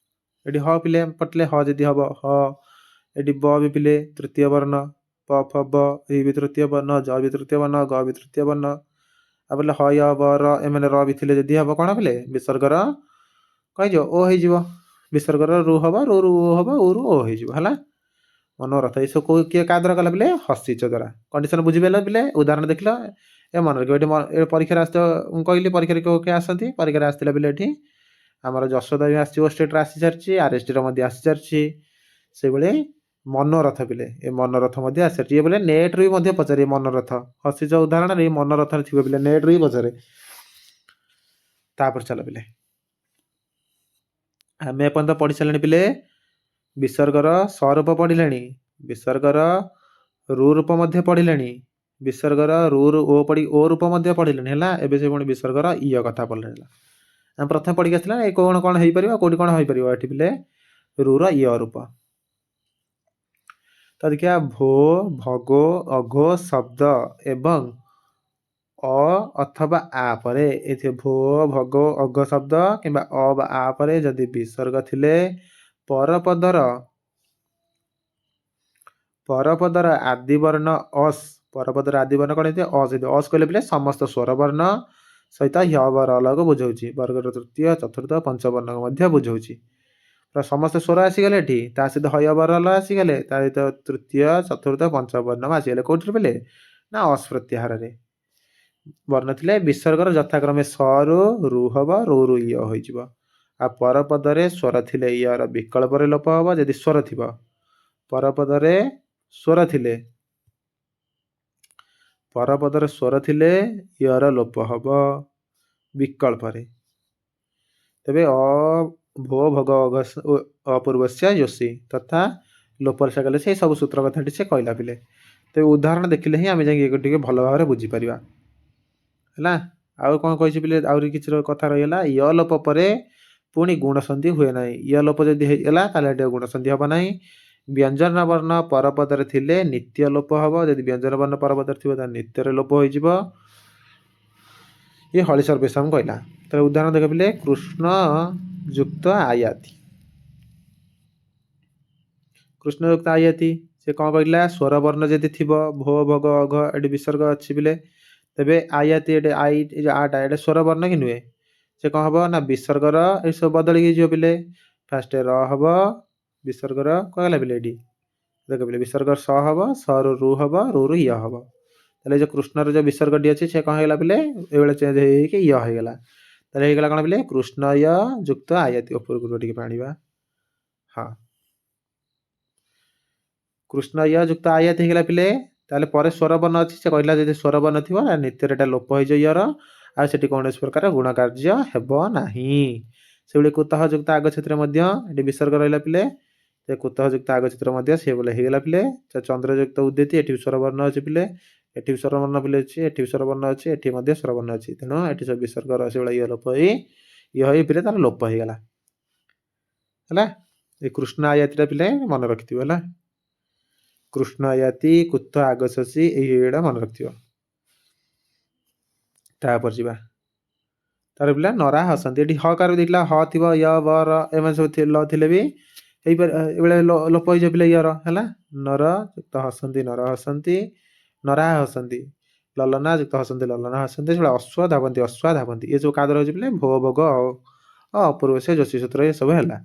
ଏଠି ହ ପିଲେ ପଟିଲେ ହ ଯଦି ହବ ହ। ଏଠି ବ ବି ପିଲେ ତୃତୀୟ ବର୍ଣ୍ଣ, ପ ଫ ବ, ଇ ବି ତୃତୀୟ ବର୍ଣ୍ଣ, ଜ ବି ତୃତୀୟ ବର୍ଣ୍ଣ, ଗ ବି ତୃତୀୟ ବର୍ଣ୍ଣ। ଆଉ ବୋଲେ ହ ୟ ବ ର ଏମାନେ ର ବି ଥିଲେ ଯଦି ହବ କଣ ପିଲେ? ବିସର୍ଗର କହିଯିବ ଓ ହେଇଯିବ। ବିସର୍ଗର ରୁ ହବ, ରୁ ରୁ ଉ ହବ, ଉ ରୁ ଓ ହେଇଯିବ ହେଲା। ମନୋରଥ ଏସବୁ କିଏ କାହା ଦ୍ୱାରା କଲା ପିଲେ? ହସିଚ ଦ୍ୱାରା। କଣ୍ଡିସନ ବୁଝିପାରିଲ ପିଲେ? ଉଦାହରଣ ଦେଖିଲ, ଏ ମନେ ରଖିବ। ଏଠି ପରୀକ୍ଷାରେ ଆସିଥିବ, ମୁଁ କହିଲି ପରୀକ୍ଷାରେ କିଏ ଆସନ୍ତି? ପରୀକ୍ଷାରେ ଆସିଥିଲା ପିଲେ ଏଠି ଆମର ଯଶୋଦା ବି ଆସିଛି, ଓଷ୍ଟେଟରେ ଆସି ସାରିଛି, ଆରଏସଟିର ମଧ୍ୟ ଆସି ସାରିଛି। ସେଇଭଳି ମନୋରଥ ପିଲେ, ଏ ମନୋରଥ ମଧ୍ୟ ଆସି ସାରିଛି। ଇଏ ବୋଲେ ନେଟ୍ରୁ ବି ମଧ୍ୟ ପଚାରେ ମନୋରଥ। ହସିଚ ଉଦାହରଣରେ ଏଇ ମନୋରଥରେ ଥିବ ପିଲେ, ନେଟ୍ରୁ ବି ପଚାରେ। ତାପରେ ଚାଲ ପିଲେ, ଆମେ ଏପର୍ଯ୍ୟନ୍ତ ପଢି ସାରିଲେଣି ପିଲେ ବିସର୍ଗର ସ୍ୱରୂପ ପଢିଲେଣି, ବିସର୍ଗର ରୁ ରୂପ ମଧ୍ୟ ପଢିଲେଣି, ବିସର୍ଗର ରୁ ରୁ ଓ ପଢି ଓ ରୂପ ମଧ୍ୟ ପଢିଲେଣି ହେଲା। ଏବେ ସେ ପୁଣି ବିସର୍ଗର ଇୟ କଥା ପଢିଲେଣି। ଆମେ ପ୍ରଥମେ ପଢିକି ଆସିଲା ଏ କଣ କଣ ହେଇପାରିବ, କୋଉଠି କଣ ହେଇପାରିବ? ଏଠି ପିଲେ ରୁ ର ଇୟ ରୂପ। ତ ଦେଖିବା ଭୋ, ଭଗୋ, ଅଘୋ ଶବ୍ଦ ଏବଂ ଅ ଅଥବା ଆ ପରେ, ଏଥିରେ ଭୋ, ଭଗୋ, ଅଘ ଶବ୍ଦ କିମ୍ବା ଅ ବା ଆ ପରେ ଯଦି ବିସର୍ଗ ଥିଲେ ପରପଦର ଆଦି ବର୍ଣ୍ଣ ଅସ୍, ପରପଦର ଆଦି ବର୍ଣ୍ଣ କଣ ହେଇଥିବ? ଅସ୍ ହେଇଥିବ। ଅସ୍ କହିଲେ ପିଲେ ସମସ୍ତ ସ୍ୱର ବର୍ଣ୍ଣ ସହିତ ହ ବ ର ଲ କୁ ବୁଝଉଛି। ବର୍ଗର ତୃତୀୟ, ଚତୁର୍ଥ, ପଞ୍ଚମ ବର୍ଣ୍ଣକୁ ମଧ୍ୟ ବୁଝଉଛି। ସମସ୍ତ ସ୍ୱର ଆସିଗଲେ ଏଠି, ତା ସହିତ ହ ବ ର ଲ ଆସିଗଲେ, ତା ସହିତ ତୃତୀୟ, ଚତୁର୍ଥ, ପଞ୍ଚମ ବର୍ଣ୍ଣ ଆସିଗଲେ। କୋଉଥିରେ ପିଲେ? ନା ଅସ୍ ପ୍ରତ୍ୟାହାରରେ। ବର୍ଣ୍ଣ ଥିଲେ ବିସର୍ଗର ଯଥାକ୍ରମେ ସ ରୁ ରୁ ହବ, ରୁ ରୁ ଇୟ ହୋଇଯିବ। ଆଉ ପରପଦରେ ସ୍ୱର ଥିଲେ ଇୟର ବିକଳ୍ପରେ ଲୋପ ହବ ଯଦି ସ୍ୱର ଥିବ। ପରପଦରେ ସ୍ୱର ଥିଲେ ଇୟର ଲୋପ ହବ ବିକଳ୍ପରେ। ତେବେ ଅ ଭୋ ଭୋଗ ଅପୂର୍ବସ୍ୟ ଯୋଶୀ ତଥା ଲୋପର ସେ କଲେ ସେଇ ସବୁ ସୂତ୍ର କଥାଟି ସେ କହିଲା ପିଲେ। ତ ଉଦାହରଣ ଦେଖିଲେ ହିଁ ଆମେ ଯାଇକି ଟିକେ ଭଲ ଭାବରେ ବୁଝିପାରିବା ହେଲା। ଆଉ କ'ଣ କହିଛି ପିଲେ ଆହୁରି କିଛି କଥା ରହିଗଲା। ୟ ଲୋପ ପରେ ପୁଣି ଗୁଣ ସନ୍ଧି ହୁଏ ନାହିଁ। ୟ ଲୋପ ଯଦି ହେଇଗଲା ତାହେଲେ ଏଠି ଗୁଣ ସନ୍ଧି ହେବ ନାହିଁ। ବ୍ୟଞ୍ଜନ ବର୍ଣ୍ଣ ପରପଦରେ ଥିଲେ ନିତ୍ୟ ଲୋପ ହେବ। ଯଦି ବ୍ୟଞ୍ଜନ ବର୍ଣ୍ଣ ପରପଦରେ ଥିବ ତାହେଲେ ନିତ୍ୟରେ ଲୋପ ହୋଇଯିବ। ଇଏ ହଳି ସର୍ବେଶମ କହିଲା। ତାହେଲେ ଉଦାହରଣ ଦେଖ ପିଲେ କୃଷ୍ଣ ଯୁକ୍ତ ଆୟାତି। କୃଷ୍ଣ ଯୁକ୍ତ ଆୟାତି ସେ କ'ଣ କହିଲା ସ୍ୱର ବର୍ଣ୍ଣ ଯଦି ଥିବ ଭୋ ଭୋଗ ଅଘ ଏଠି ବିସର୍ଗ ଅଛି ପିଲେ ତେବେ ଆୟାତି ଏଠି ଆଇ ଆଟା ଏଠି ସ୍ୱର ବର୍ଣ୍ଣ କି ନୁହେଁ। ସେ କ'ଣ ହବ ନା ବିସର୍ଗର ଏସବୁ ବଦଳିକି ଯିବ ପିଲେ। ଫାଷ୍ଟ ର ହବ ବିସର୍ଗର କ'ଣ ହେଲା ପିଲେ ଏଠି ଦେଖ ପିଲେ ବିସର୍ଗ ସ ହବ ସରୁ ରୁ ହବ ରୁ ୟ ହବ। ତାହେଲେ ଯୋଉ କୃଷ୍ଣର ଯୋଉ ବିସର୍ଗଟି ଅଛି ସେ କ'ଣ ହେଇଗଲା ପିଲେ ଏଇଭଳିଆ ଚେଞ୍ଜ ହେଇକି ୟ ହେଇଗଲା। ତାହେଲେ ହେଇଗଲା କ'ଣ ପିଲେ କୃଷ୍ଣ ୟ ଯୁକ୍ତ ଆୟାତି। ଉପରକୁ ଟିକେ ପାଣିବା ହଁ କୃଷ୍ଣ ୟ ଯୁକ୍ତ ଆୟାତି ହେଇଗଲା ପିଲେ। ତାହେଲେ ପରେ ସ୍ୱରବର୍ଣ୍ଣ ଅଛି ସେ କହିଲା ଯଦି ସ୍ୱରବର୍ଣ୍ଣ ଥିବ ନିତ୍ୟରେ ଏଟା ଲୋପ ହେଇଯିବ ୟର ଆଉ ସେଠି କୌଣସି ପ୍ରକାର ଗୁଣ କାର୍ଯ୍ୟ ହେବ ନାହିଁ। ସେଭଳି କୁତଃ ଯୁକ୍ତ ଆଗ ଛେତ୍ରରେ ମଧ୍ୟ ଏଠି ବିସର୍ଗ ରହିଲା ପିଲେ। ସେ କୁତଃ ଯୁକ୍ତ ଆଗ ଛେତ୍ର ମଧ୍ୟ ସେ ବୋଲେ ହେଇଗଲା ପିଲେ। ଚନ୍ଦ୍ର ଯୁକ୍ତ ଉଦ୍ଦିତି ଏଠି ସ୍ୱରବର୍ଣ୍ଣ ଅଛି ପିଲେ। ଏଠି ବି ସ୍ୱରବର୍ଣ୍ଣ ପିଲେ ଅଛି ଏଠି ବି ସ୍ୱରବର୍ଣ୍ଣ ଅଛି ଏଠି ମଧ୍ୟ ସ୍ୱରବର୍ଣ୍ଣ ଅଛି। ତେଣୁ ଏଠି ସବୁ ବିସର୍ଗ ସେଭଳିଆ ୟ ଲୋପ ହେଇ ୟ ହେଇ ପିଲେ ତାର ଲୋପ ହେଇଗଲା ହେଲା। ଏ କୃଷ୍ଣ ଆୟାତିଟା ପିଲେ ମନେ ରଖିଥିବ ହେଲା। କୃଷ୍ଣ ଆୟାତି କୁତ ଆଗଶୀ ଏଇଟା ମନେ ରଖିଥିବ। ତାପରେ ଯିବା ତାର ପିଲା ନରା ହସନ୍ତି। ଏଠି ହକାର ଦେଖିଲା ହ ଥିବ ୟ ବ ର ଏମାନେ ସବୁ ଥିଲେ ବି ହେଇପାରେ ଏଭଳିଆ ଲୋପ ହେଇଯିବ ପିଲା ୟର ହେଲା। ନର ଯୁକ୍ତ ହସନ୍ତି ନର ହସନ୍ତି ନରା ହସନ୍ତି। ଲଲନା ଯୁକ୍ତ ହସନ୍ତି ଲଲନା ହସନ୍ତି। ସେଭଳିଆ ଅଶ୍ଵ ଧାବନ୍ତି ଅଶ୍ଵା ଧାବନ୍ତି। ଏ ସବୁ କାଦର ହଉଛି ପିଲେ ଭୋ ଭୋଗ ଅପୂର୍ବ ସେ ଯୋଶୀ ସୂତ୍ର ଏ ସବୁ ହେଲା।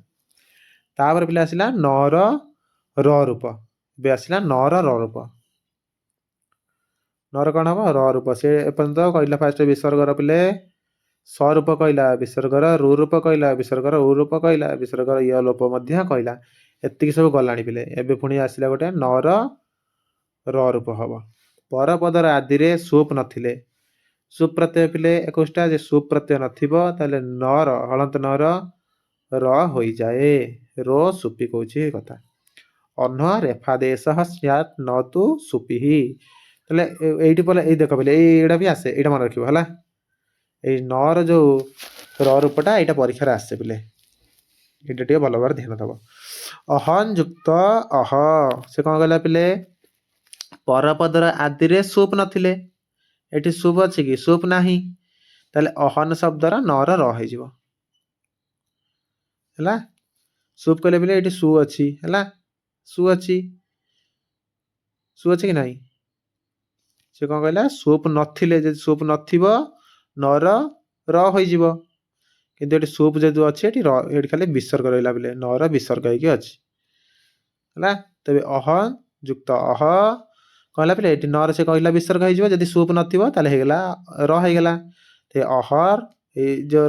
ତାପରେ ପିଲା ଆସିଲା ନର ର ରୂପ। ଏବେ ଆସିଲା ନର ର ରୂପ। ନର କ'ଣ ହବ ର ରୂପ। ସେ ଏପର୍ଯ୍ୟନ୍ତ କହିଲା ଫାଷ୍ଟ ବିସର୍ଗର ପିଲେ ସ ରୂପ କହିଲା ବିସର୍ଗର ରୁ ରୂପ କହିଲା ବିସର୍ଗର ଉ ରୂପ କହିଲା ବିସର୍ଗର ୟ ଲୋପ ମଧ୍ୟ କହିଲା। ଏତିକି ସବୁ ଗଲାଣି ପିଲେ। ଏବେ ପୁଣି ଆସିଲା ଗୋଟେ ନର ର ରୂପ ହବ। ପରପଦର ଆଦିରେ ସୁପ୍ ନଥିଲେ ସୁପ୍ ପ୍ରତ୍ୟୟ ପିଲେ 21ଟା ଯେ ସୁପ୍ ପ୍ରତ୍ୟୟ ନଥିବ ତାହେଲେ ନର ହଳନ୍ତ ନର ର ହୋଇଯାଏ। ରୋ ସୁପି କହୁଛି ଏ କଥା। ଅହ୍ନ ରେଫାଦେଶ ସ୍ୟାତ୍ ନ ତୁ ସୁପିହି। ତାହେଲେ ଏଇଠି ପରେ ଏଇ ଦେଖ ପିଲେ ଏଇଟା ବି ଆସେ ଏଇଟା ମନେ ରଖିବ ହେଲା। ଏଇ ନର ଯୋଉ ର ରୂପଟା ଏଇଟା ପରୀକ୍ଷାରେ ଆସେ ପିଲେ। ଏଇଟା ଟିକେ ଭଲ ଭାବରେ ଧ୍ୟାନ ଦବ। ଅହନ୍ ଯୁକ୍ତ ଅହ ସେ କ'ଣ କହିଲା ପିଲେ ପରପଦର ଆଦିରେ ସୁପ୍ ନଥିଲେ। ଏଠି ସୁପ୍ ଅଛି କି ସୁପ୍ ନାହିଁ। ତାହେଲେ ଅହନ ଶବ୍ଦର ନର ର ହେଇଯିବ ହେଲା। ସୁପ୍ କହିଲେ ପିଲେ ଏଠି ସୁ ଅଛି ହେଲା। ସୁ ଅଛି କି ନାହିଁ। ସେ କ'ଣ କହିଲା ସୁପ୍ ନଥିଲେ ଯଦି ସୁପ୍ ନଥିବ ନର ର ହୋଇଯିବ। କିନ୍ତୁ ଏଠି ସୁପ୍ ଯେହେତୁ ଅଛି ଏଠି ଖାଲି ବିସର୍ଗ ରହିଲା ପିଲେ ନର ବିସର୍ଗ ହେଇକି ଅଛି ହେଲା। ତେବେ ଅହ ଯୁକ୍ତ ଅହ କହିଲା ପିଲେ ଏଠି ନର ସେ କହିଲା ବିସର୍ଗ ହେଇଯିବ। ଯଦି ସୁପ୍ ନଥିବ ତାହେଲେ ହେଇଗଲା ର ହେଇଗଲା। ଅହର ଏଇ ଯୋଉ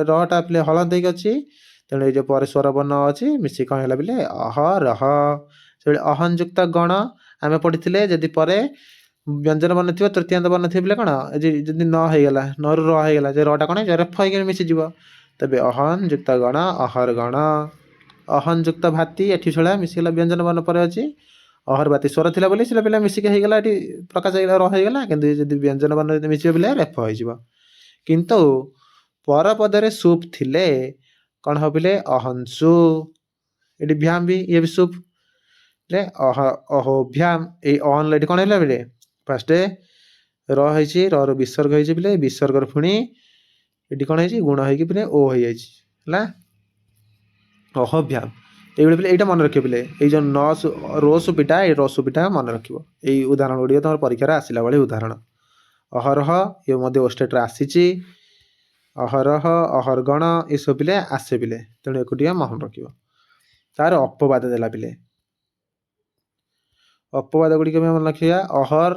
ରଟା ପିଲେ ହଳନ୍ତ ହେଇକି ଅଛି। ତେଣୁ ଏଇ ଯୋଉ ପରେ ସ୍ୱର ବର୍ଣ୍ଣ ଅଛି ମିଶିକି କ'ଣ ହେଲା ପିଲେ ଅହ ରହ। ସେଭଳି ଅହନ ଯୁକ୍ତ ଗଣ ଆମେ ପଢିଥିଲେ ଯଦି ପରେ ବ୍ୟଞ୍ଜନ ବର୍ଣ୍ଣ ଥିବ ତୃତୀୟାନ୍ତ ବର୍ଣ୍ଣ ଥିବ ପିଲେ କ'ଣ ଯଦି ନ ହେଇଗଲା ନରୁ ର ହେଇଗଲା ଯେ ରଟା କ'ଣ ରେଫ ହେଇକି ମିଶିଯିବ। ତେବେ ଅହନ ଯୁକ୍ତ ଗଣ ଅହର ଗଣ। ଅହନ ଯୁକ୍ତ ଭାତି ଏଠି ଛଡ଼ା ମିଶିଗଲା ବ୍ୟଞ୍ଜନ ବର୍ଣ୍ଣ ପରେ ଅଛି। ଅହର ଭାତି ସ୍ୱର ଥିଲା ବୋଲି ସେଟା ପିଲା ମିଶିକି ହେଇଗଲା ଏଠି ପ୍ରକାଶ ହେଇଗଲା ର ହେଇଗଲା। କିନ୍ତୁ ଯଦି ବ୍ୟଞ୍ଜନ ବର୍ଣ୍ଣ ଯଦି ମିଶିବ ପିଲେ ରେଫ ହେଇଯିବ। କିନ୍ତୁ ପରପଦରେ ସୁପ୍ ଥିଲେ କ'ଣ ହବ ପିଲେ ଅହଂସୁ। ଏଠି ଭ୍ୟାମ ବି ଇଏ ବି ସୁପ୍ ଅହୋଭ୍ୟାମ ଏଇ ଅହନ ଏଠି କ'ଣ ହେଲା ପିଲେ ଫାଷ୍ଟ ର ହେଇଛି ର ବିସର୍ଗ ହେଇଛି ପିଲେ ବିସର୍ଗର ପୁଣି ଏଠି କ'ଣ ହେଇଛି ଗୁଣ ହେଇକି ପିଲେ ଓ ହେଇଯାଇଛି ହେଲା। ଅହୋଭ୍ୟାମ এইଭଳି ପିଲେ ଏଇଟା ମନେ ରଖିବ ପିଲେ। ଏଇ ଯୋଉ ରୋ ସୁପିଟା ଏଇ ର ସୁପିଟା ମନେ ରଖିବ। ଏଇ ଉଦାହରଣ ଗୁଡ଼ିକ ତମର ପରୀକ୍ଷାରେ ଆସିଲା ଭଳି ଉଦାହରଣ। ଅହରହ ଇଏ ମଧ୍ୟ ଓଷ୍ଟେଟରେ ଆସିଛି। ଅହରହ ଅହରଗଣ ଏସବୁ ପିଲେ ଆସେ ପିଲେ। ତେଣୁ ଏକୁ ଟିକେ ମନେ ରଖିବ। ତାର ଅପବାଦ ଦେଲା ପିଲେ। ଅପବାଦ ଗୁଡ଼ିକ ବି ମନେ ରଖିବା। ଅହର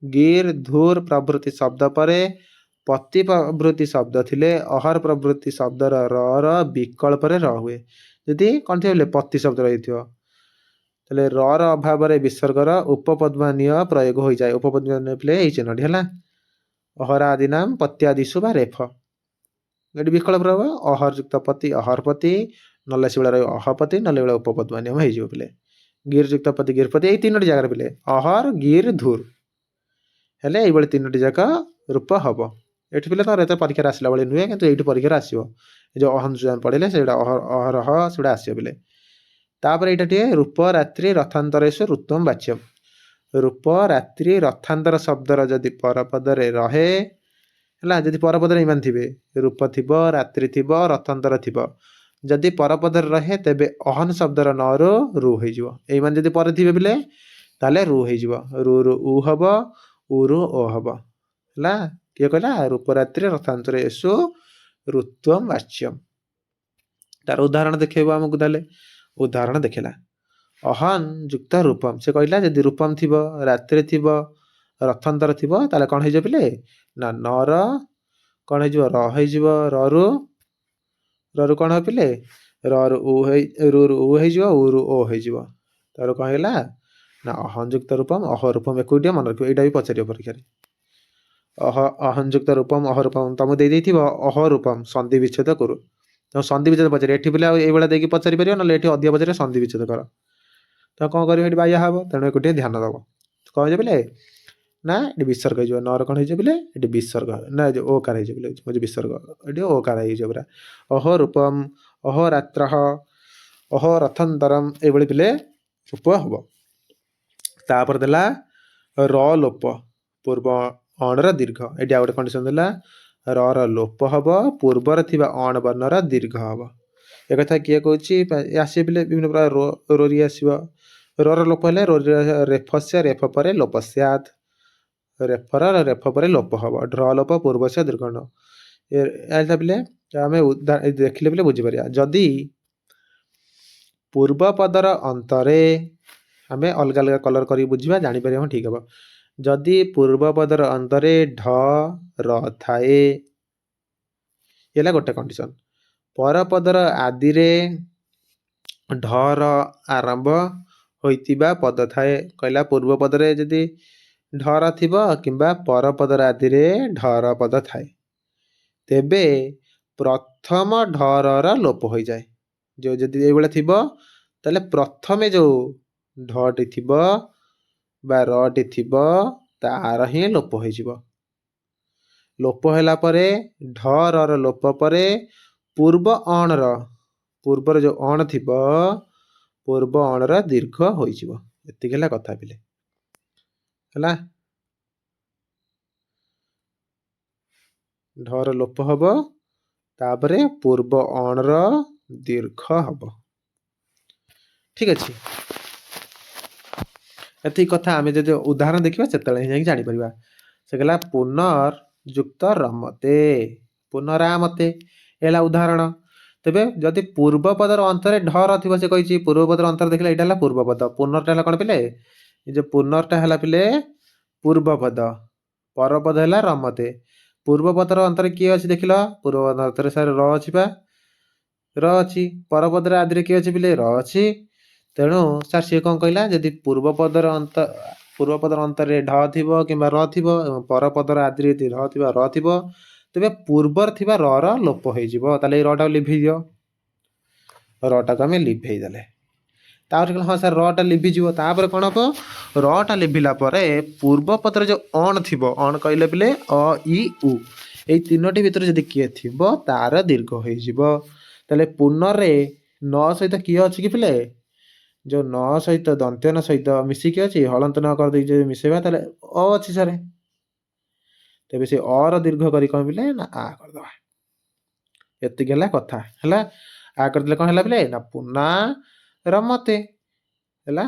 ଗିର୍ ଧୁର ପ୍ରଭୃତି ଶବ୍ଦ ପରେ ପତି ପ୍ରଭୃତି ଶବ୍ଦ ଥିଲେ ଅହର ପ୍ରଭୃତି ଶବ୍ଦର ର ବିକଳ୍ପରେ ର ହୁଏ। ଯଦି କ'ଣ ଥିବ ପତି ଶବ୍ଦ ରହିଥିବ ତାହେଲେ ର ଅଭାବରେ ବିସର୍ଗର ଉପପଦ୍ମାନୀୟ ପ୍ରୟୋଗ ହୋଇଯାଏ। ଉପପଦ୍ମାନୀୟ ପିଲେ ଏଇ ଚିହ୍ନଟି ହେଲା। ଅହରା ଆଦି ନାମ ପତ୍ୟାଦିଶୁ ବା ରେଫ। ଏଠି ବିକଳ୍ପ ରହିବ ଅହର ଯୁକ୍ତ ପତି ଅହରପତି, ନହେଲେ ସେଭଳିଆ ରହିବ ଅହପତି, ନହେଲେ ଏଭଳିଆ ଉପପଦ ନିୟମ ହେଇଯିବ ପିଲେ। ଗିର୍ ଯୁକ୍ତ ପତି ଗିର୍ପତି, ଏଇ ତିନୋଟି ଜାଗାରେ ପିଲେ ଅହର ଗିର୍ ଧୁର୍ ହେଲେ ଏଇଭଳି ତିନୋଟି ଯାକ ରୂପ ହବ। ଏଠି ପିଲେ ତମର ଏତେ ପରୀକ୍ଷାରେ ଆସିଲା ଭଳି ନୁହେଁ, କିନ୍ତୁ ଏଇଠି ପରୀକ୍ଷାରେ ଆସିବ। ଏ ଯେଉଁ ଅହନ ପଢ଼ିଲେ ସେଇଟା ଅହରହ ସେଗୁଡ଼ା ଆସିବ ପିଲେ। ତାପରେ ଏଇଟା ଟିକେ ରୂପ ରାତ୍ରି ରଥାନ୍ତରେଷୁ ଋତମ୍ ବାଚ୍ୟମ୍। ରୂପ ରାତ୍ରି ରଥାନ୍ତର ଶବ୍ଦର ଯଦି ପରପଦରେ ରହେ ହେଲା, ଯଦି ପରପଦରେ ଏମାନେ ଥିବେ, ରୂପ ଥିବ, ରାତ୍ରି ଥିବ, ରଥାନ୍ତର ଥିବ, ଯଦି ପରପଦରେ ରହେ ତେବେ ଅହନ ଶବ୍ଦର ନରୁ ରୁ ହେଇଯିବ। ଏଇମାନେ ଯଦି ପରେ ଥିବେ ପିଲେ ତାହେଲେ ରୁ ହେଇଯିବ। ରୁ ରୁ ଉ ହବ, ଉରୁ ଓ ହବ ହେଲା। କିଏ କହିଲା? ରୂପରାତ୍ରି ରଥାନ୍ତରେଷୁ ଋତମ୍ ବାଚ୍ୟମ୍। ତାର ଉଦାହରଣ ଦେଖେଇବ ଆମକୁ। ତାହେଲେ ଉଦାହରଣ ଦେଖେଇଲା ଅହନ ଯୁକ୍ତ ରୂପମ୍। ସେ କହିଲା ଯଦି ରୂପମ୍ ଥିବ, ରାତ୍ରି ଥିବ, ରଥାନ୍ତର ଥିବ ତାହେଲେ କ'ଣ ହେଇଯିବ ପିଲେ ନା ନର କ'ଣ ହେଇଯିବ? ର ହେଇଯିବ। ରରୁ କ'ଣ ହେବ ପିଲେ? ରୁ ଉ ହେଇଯିବ, ଉରୁ ଓ ହେଇଯିବ। ତାର କ'ଣ ହେଲା ନା ଅହନ ଯୁକ୍ତ ରୂପମ୍ ଅହ ରୂପମ୍। ଏକୁଟିଆ ମନେ ରଖିବ, ଏଇଟା ବି ପଚାରିବ ପରୀକ୍ଷାରେ। ଅହନ ଯୁକ୍ତ ରୂପମ୍ ଅହ ରୂପମ୍ ତମକୁ ଦେଇଥିବ ଅହ ରୂପମ୍ ସନ୍ଧି ବିଚ୍ଛେଦ କରୁ। ତମ ସନ୍ଧି ବିଚ୍ଛେଦ ପଚାରିବ। ଏଠି ପିଲା ଏଇଭଳିଆ ଦେଇକି ପଚାରି ପାରିବ, ନହେଲେ ଏଠି ଅଧିକ ପଚାରିବ ସନ୍ଧି ବିଚ୍ଛେଦ କର। ତ କ'ଣ କରିବ? ଏଠି ବାୟା ହବ। ତେଣୁ ଏକୁଟିଆ ଧ୍ୟାନ ଦେବ। କ'ଣ ହେଇଯିବ ପିଲେ ନା ଏଠି ବିସର୍ଗ ହେଇଯିବ। ନର କ'ଣ ହେଇଯିବ ପିଲେ? ଏଠି ବିସର୍ଗ ନା ଯୋଉ ଓକାର ହେଇଯିବ ପିଲେ, ବିସର୍ଗ ଏଠି ଓକାର ହେଇଯିବ ପୁରା। ଅହ ରୂପମ୍ ଅହ ରାତ୍ରଃ ଅହ ରଥନ୍ତରମ୍ ଏଇଭଳି ପିଲେ ରୂପ ହବ। ତାପରେ ଦେଲା ର ଲୋପ ପୂର୍ବ ଅଣର ଦୀର୍ଘ। ଏଠି ଆଉ ଗୋଟେ କଣ୍ଡିସନ ଦେଲା ର ଲୋପ ହବ, ପୂର୍ବରେ ଥିବା ଅଣ ବର୍ଣ୍ଣର ଦୀର୍ଘ ହବ। ଏକଥା କିଏ କହୁଛି? ଆସିବ ପିଲେ ବିଭିନ୍ନ ପ୍ରକାର ରୋରି ଆସିବ। ର ଲୋପ ହେଲେ ରେଫସ୍ୟ ରେଫ ପରେ ଲୋପସ୍ୟାତ୍, ରେଫର ରେଫ ପରେ ଲୋପ ହବ। ଢ୍ର ଲୋପ ପୂର୍ବସ୍ୟ ଦୀର୍ଘ ଏଇଟା ପିଲେ ଆମେ ଦେଖିଲେ ପିଲେ ବୁଝିପାରିବା। ଯଦି ପୂର୍ବ ପଦର ଅନ୍ତରେ ଆମେ ଅଲଗା ଅଲଗା କଲର କରିକି ବୁଝିବା, ଜାଣିପାରିବା ଠିକ୍ ହବ। ଯଦି ପୂର୍ବ ପଦର ଅନ୍ତରେ ଢ ର ଥାଏ ହେଲା ଗୋଟେ କଣ୍ଡିସନ। ପରପଦର ଆଦିରେ ଢର ଆରମ୍ଭ ହୋଇଥିବା ପଦ ଥାଏ। କହିଲା ପୂର୍ବ ପଦରେ ଯଦି ଢର ଥିବ କିମ୍ବା ପରପଦର ଆଦିରେ ଢର ପଦ ଥାଏ, ତେବେ ପ୍ରଥମ ଢରର ଲୋପ ହୋଇଯାଏ। ଯେଉଁ ଯଦି ଏଇଭଳିଆ ଥିବ ତାହେଲେ ପ୍ରଥମେ ଯେଉଁ ଢଟି ଥିବ ବା ରଟି ଥିବ ତାର ହିଁ ଲୋପ ହୋଇଯିବ। ଲୋପ ହେଲା ପରେ ଢରର ଲୋପ ପରେ ପୂର୍ବ ଅଣର, ପୂର୍ବର ଯେଉଁ ଅଣ ଥିବ ପୂର୍ବ ଅଣର ଦୀର୍ଘ ହୋଇଯିବ। ଏତିକି ହେଲା କଥା ପିଲେ ହେଲା। ଢର ଲୋପ ହବ, ତାପରେ ପୂର୍ବ ଅଣର ଦୀର୍ଘ ହବ। ଠିକ ଅଛି। ଏତିକି କଥା ଆମେ ଯଦି ଉଦାହରଣ ଦେଖିବା ସେତେବେଳେ ହିଁ ଯାଇକି ଜାଣିପାରିବା। ସେ କହିଲା ପୁନର୍ ଯୁକ୍ତ ରମତେ ପୁନରାମତେ ହେଲା ଉଦାହରଣ। ତେବେ ଯଦି ପୂର୍ବ ପଦର ଅନ୍ତରେ ଢର ଥିବ, ସେ କହିଛି ପୂର୍ବ ପଦର ଅନ୍ତରେ ଦେଖିଲେ ଏଇଟା ହେଲା ପୂର୍ବ ପଦ। ପୁନରଟା ହେଲା କ'ଣ ପିଲେ? ଏ ଯେଉଁ ପୁନରଟା ହେଲା ପିଲେ ପୂର୍ବ ପଦ, ପରପଦ ହେଲା ରମତେ। ପୂର୍ବ ପଦର ଅନ୍ତରେ କିଏ ଅଛି ଦେଖିଲ? ପୂର୍ବ ପଦ ଅନ୍ତରେ ସାର୍ ର ଅଛି ବା, ର ଅଛି। ପରପଦର ଆଦିରେ କିଏ ଅଛି ପିଲେ? ର ଅଛି। ତେଣୁ ସାର୍ ସିଏ କ'ଣ କହିଲା? ଯଦି ପୂର୍ବ ପଦର ଅନ୍ତରେ ଢ ଥିବ କିମ୍ବା ର ଥିବ ଏବଂ ପରପଦର ଆଦିରେ ଯଦି ଢ ଥିବ ର ଥିବ, ତେବେ ପୂର୍ବର ଥିବା ର ଲୋପ ହେଇଯିବ। ତାହେଲେ ଏଇ ରଟାକୁ ଲିଭେଇ ଦିଅ। ରଟାକୁ ଆମେ ଲିଭେଇ ଦେଲେ ତାପରେ ହଁ ସାର୍ ରଟା ଲିଭିଯିବ। ତାପରେ କ'ଣ ହବ? ରଟା ଲିଭିଲା ପରେ ପୂର୍ବ ପଦରେ ଯେଉଁ ଅଣ ଥିବ, ଅଣ କହିଲେ ପିଲେ ଅ ଇ ଉ, ଏଇ ତିନୋଟି ଭିତରେ ଯଦି କିଏ ଥିବ ତାର ଦୀର୍ଘ ହେଇଯିବ। ତାହେଲେ ପୁନରେ ନ ସହିତ କିଏ ଅଛି କି ପିଲେ? ଯେଉଁ ନ ସହିତ ଦନ୍ତ୍ୟ ନ ସହିତ ମିଶିକି ଅଛି, ହଳନ୍ତ ନ କରିଦେଇ ଯଦି ମିଶେଇବା ତାହେଲେ ଅ ଅଛି ସାର୍। ତେବେ ସେ ଅର ଦୀର୍ଘ କରି କ'ଣ ପିଲେ ନା ଆ କରିଦେବା। ଏତିକି ହେଲା କଥା ହେଲା। ଆ କରିଦେଲେ କ'ଣ ହେଲା ପିଲେ ନା ପୁନା ରମତେ ହେଲା।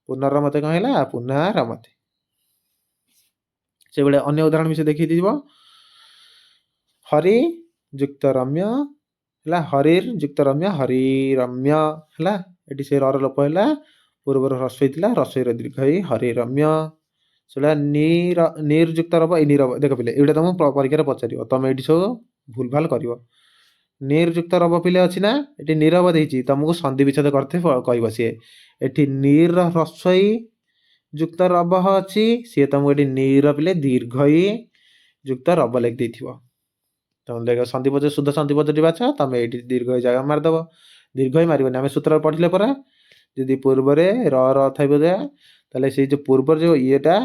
ପୁନରମତେ କ'ଣ ହେଲା? ପୁନାରମତେ। ସେଭଳିଆ ଅନ୍ୟ ଉଦାହରଣ ବି ସେ ଦେଖେଇ ଦେଇଯିବ। ହରି ଯୁକ୍ତ ରମ୍ୟ ହେଲା, ହରିର୍ ଯୁକ୍ତ ରମ୍ୟ ହରିରମ୍ୟ ହେଲା। ଏଠି ସେ ର ଲୋପ ହେଲା, ପୂର୍ବରୁ ହ୍ରସ୍ୱ ହେଇଥିଲା, ହ୍ରସ୍ୱର ଦୀର୍ଘ ହେଇ ହରିରମ୍ୟ। ସେଟା ନିର୍ ଯୁକ୍ତ ରବ ଏଇ ନିରବ। ଦେଖ ପିଲେ ଏଇଟା ତମକୁ ପରୀକ୍ଷାରେ ପଚାରିବ, ତମେ ଏଇଠି ସବୁ ଭୁଲ ଭାଲ କରିବ। ନିର୍ ଯୁକ୍ତ ରବ ପିଲେ ଅଛି ନା, ଏଠି ନିରବ ଦେଇଛି, ତମକୁ ସନ୍ଧି ବିଚ୍ଛେଦ କରିତେ କହିବ ସିଏ। ଏଠି ନିର ହ୍ରସ୍ୱ ଯୁକ୍ତ ରବ ଅଛି, ସିଏ ତମକୁ ଏଠି ନିର ପିଲେ ଦୀର୍ଘ ଯୁକ୍ତ ରବ ଲେଖି ଦେଇଥିବ। ତମେ ଦେଖ ସନ୍ଧିପଦ ଶୁଦ୍ଧ ସନ୍ଧିପଦଟି ବାଛ, ତମେ ଏଇଠି ଦୀର୍ଘ ଜାଗା ମାରିଦେବ। ଦୀର୍ଘ ମାରିବନି, ଆମେ ସୂତ୍ର ପଢ଼ିଲେ ପରା ଯଦି ପୂର୍ବରେ ର ଥାଇବ ତାହେଲେ ସେଇ ଯେଉଁ ପୂର୍ବର ଯେଉଁ ଇଏଟା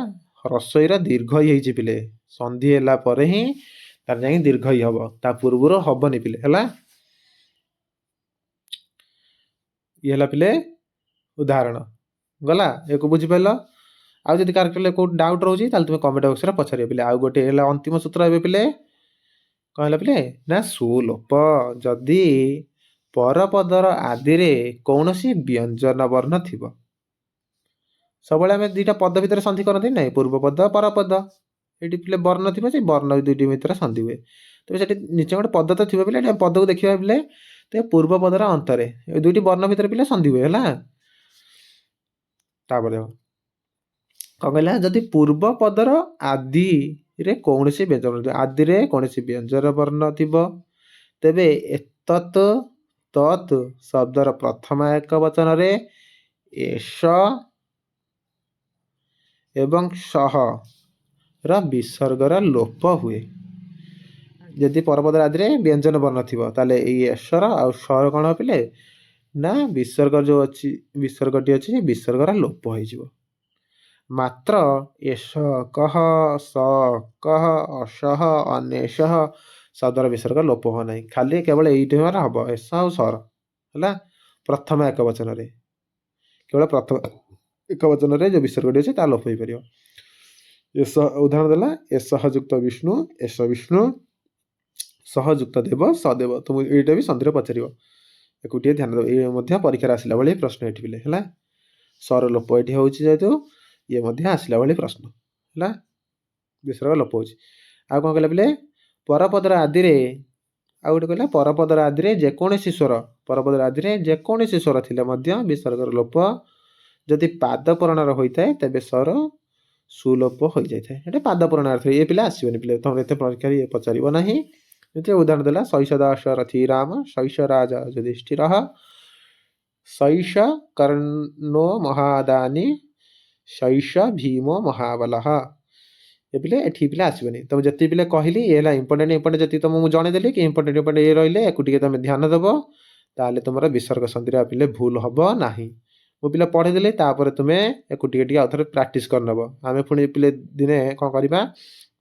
ରସୋଇର ଦୀର୍ଘ ହେଇଛି ପିଲେ, ସନ୍ଧି ହେଲା ପରେ ହିଁ ତାର ଯାଇକି ଦୀର୍ଘ ହବ, ତା ପୂର୍ବରୁ ହବନି ପିଲେ ହେଲା। ଇଏ ହେଲା ପିଲେ ଉଦାହରଣ ଗଲା, ୟାକୁ ବୁଝିପାରିଲ। ଆଉ ଯଦି କାହାର କୋଉଠି ଡାଉଟ୍ ରହୁଛି ତାହେଲେ ତୁମେ କମେଣ୍ଟ ବକ୍ସରେ ପଚାରିବ ପିଲେ। ଆଉ ଗୋଟେ ହେଲା ଅନ୍ତିମ ସୂତ୍ର ଏବେ ପିଲେ କ'ଣ ହେଲା ପିଲେ ନା ସୁଲୋପ ଯଦି ପରପଦର ଆଦିରେ କୌଣସି ବ୍ୟଞ୍ଜନ ବର୍ଣ୍ଣ ଥିବ। ସବୁବେଳେ ଆମେ ଦୁଇଟା ପଦ ଭିତରେ ସନ୍ଧି କରନ୍ତି ନାହିଁ, ପୂର୍ବପଦ ପରପଦ। ଏଠି ପିଲେ ବର୍ଣ୍ଣ ଥିବ, ସେ ବର୍ଣ୍ଣ ଦୁଇଟି ଭିତରେ ସନ୍ଧି ହୁଏ। ତେବେ ସେଠି ନିଶ୍ଚୟ ଗୋଟେ ପଦ ତ ଥିବ ପିଲେ, ଏଠି ପଦକୁ ଦେଖିବା ପିଲେ ତେବେ ପୂର୍ବ ପଦର ଅନ୍ତରେ ଦୁଇଟି ବର୍ଣ୍ଣ ଭିତରେ ପିଲେ ସନ୍ଧି ହୁଏ ହେଲା। ତାପରେ କ'ଣ କହିଲା, ଯଦି ପୂର୍ବ ପଦର ଆଦିରେ କୌଣସି ବ୍ୟଞ୍ଜନ, ଆଦିରେ କୌଣସି ବ୍ୟଞ୍ଜନ ବର୍ଣ୍ଣ ଥିବ, ତେବେ ଏତତ୍ ତତ୍ ଶବ୍ଦର ପ୍ରଥମ ଏକ ବଚନରେ ଏଷ ଏବଂ ସହ ର ବିସର୍ଗର ଲୋପ ହୁଏ। ଯଦି ପରପଦର ଆଦିରେ ବ୍ୟଞ୍ଜନ ବର୍ଣ୍ଣ ଥିବ ତାହେଲେ ଏଇ ଏଷର ଆଉ ସର କ'ଣ ପିଲେ ନା ବିସର୍ଗ ଯେଉଁ ଅଛି, ବିସର୍ଗଟି ଅଛି, ବିସର୍ଗର ଲୋପ ହେଇଯିବ। ମାତ୍ର ଏଷ କହ ସ କହ ଅସହ ଅନେଶହ ଶବ୍ଦର ବିସର୍ଗ ଲୋପ ହୁଏ ନାହିଁ, ଖାଲି କେବଳ ଏଇଠି ହବ ଏଷ ଆଉ ସର ହେଲା। ପ୍ରଥମ ଏକ ବଚନରେ କେବଳ ପ୍ରଥମ ଏକ ବଚନରେ ଯେଉଁ ବିସର୍ଗଟି ଅଛି ତା ଲୋପ ହେଇପାରିବ। ଏଷ ଉଦାହରଣ ଦେଲା ଏଷଃ ଯୁକ୍ତ ବିଷ୍ଣୁ, ଏଷ ବିଷ୍ଣୁ, ସହ ଯୁକ୍ତ ଦେବ ସଦେବ। ତୁମକୁ ଏଇଟା ବି ସନ୍ଧିରେ ପଚାରିବ, ଏକୁ ଟିକେ ଧ୍ୟାନ ଦେବ। ଇଏ ମଧ୍ୟ ପରୀକ୍ଷାରେ ଆସିଲା ଭଳି ପ୍ରଶ୍ନ ଏଠି ପିଲେ ହେଲା। ସର ଲୋପ ଏଠି ହେଉଛି ଯେହେତୁ ଇଏ ମଧ୍ୟ ଆସିଲା ଭଳି ପ୍ରଶ୍ନ ହେଲା, ବିସର୍ଗ ଲୋପ ହେଉଛି। ଆଉ କ'ଣ କହିଲା ପିଲେ ପରପଦର ଆଦିରେ, ଆଉ ଗୋଟେ କହିଲା ପରପଦର ଆଦିରେ ଯେକୌଣସି ସ୍ୱର, ପରପଦର ଆଦିରେ ଯେକୌଣସି ସ୍ୱର ଥିଲେ ମଧ୍ୟ ବିସର୍ଗର ଲୋପ ଯଦି ପାଦ ପରଣାର ହୋଇଥାଏ ତେବେ ସ୍ୱର ସୁଲୋପ ହୋଇଯାଇଥାଏ। ଏଠି ପାଦ ପରଣାର୍ଥ ଇଏ ପିଲା ଆସିବନି ପିଲେ, ତମର ଏତେ ପରୀକ୍ଷାରେ ଇଏ ପଚାରିବ ନାହିଁ। ଏଥିରେ ଉଦାହରଣ ଦେଲା ଶୈଷ ଦାଶରଥୀ ରାମ, ଶୈଷ ରାଜା ଯୁଧିଷ୍ଠିର, ଶୈଷ କର୍ଣ୍ଣୋ ମହାଦାନୀ, ଶୈଷ ଭୀମୋ ମହାବଲଃ। ଏ ପିଲେ ଏଠି ପିଲା ଆସିବନି। ତମେ ଯେତିକି ପିଲେ କହିଲି ଏ ହେଲା ଇମ୍ପୋର୍ଟାଣ୍ଟ ଯେତିକି ତମକୁ ମୁଁ ଜଣେଇଦେଲି କି ଇମ୍ପୋର୍ଟାଣ୍ଟ ଇଏ ରହିଲେ ଏକୁ ଟିକେ ତମେ ଧ୍ୟାନ ଦେବ, ତାହେଲେ ତୁମର ବିସର୍ଗ ସନ୍ଧିରେ ପିଲେ ଭୁଲ ହବ ନାହିଁ। ମୁଁ ପିଲା ପଢ଼େଇଦେଲି, ତାପରେ ତୁମେ ଏକୁ ଟିକେ ଟିକେ ଆଉଥରେ ପ୍ରାକ୍ଟିସ୍ କରିନେବ। ଆମେ ପୁଣି ପିଲେ ଦିନେ କ'ଣ କରିବା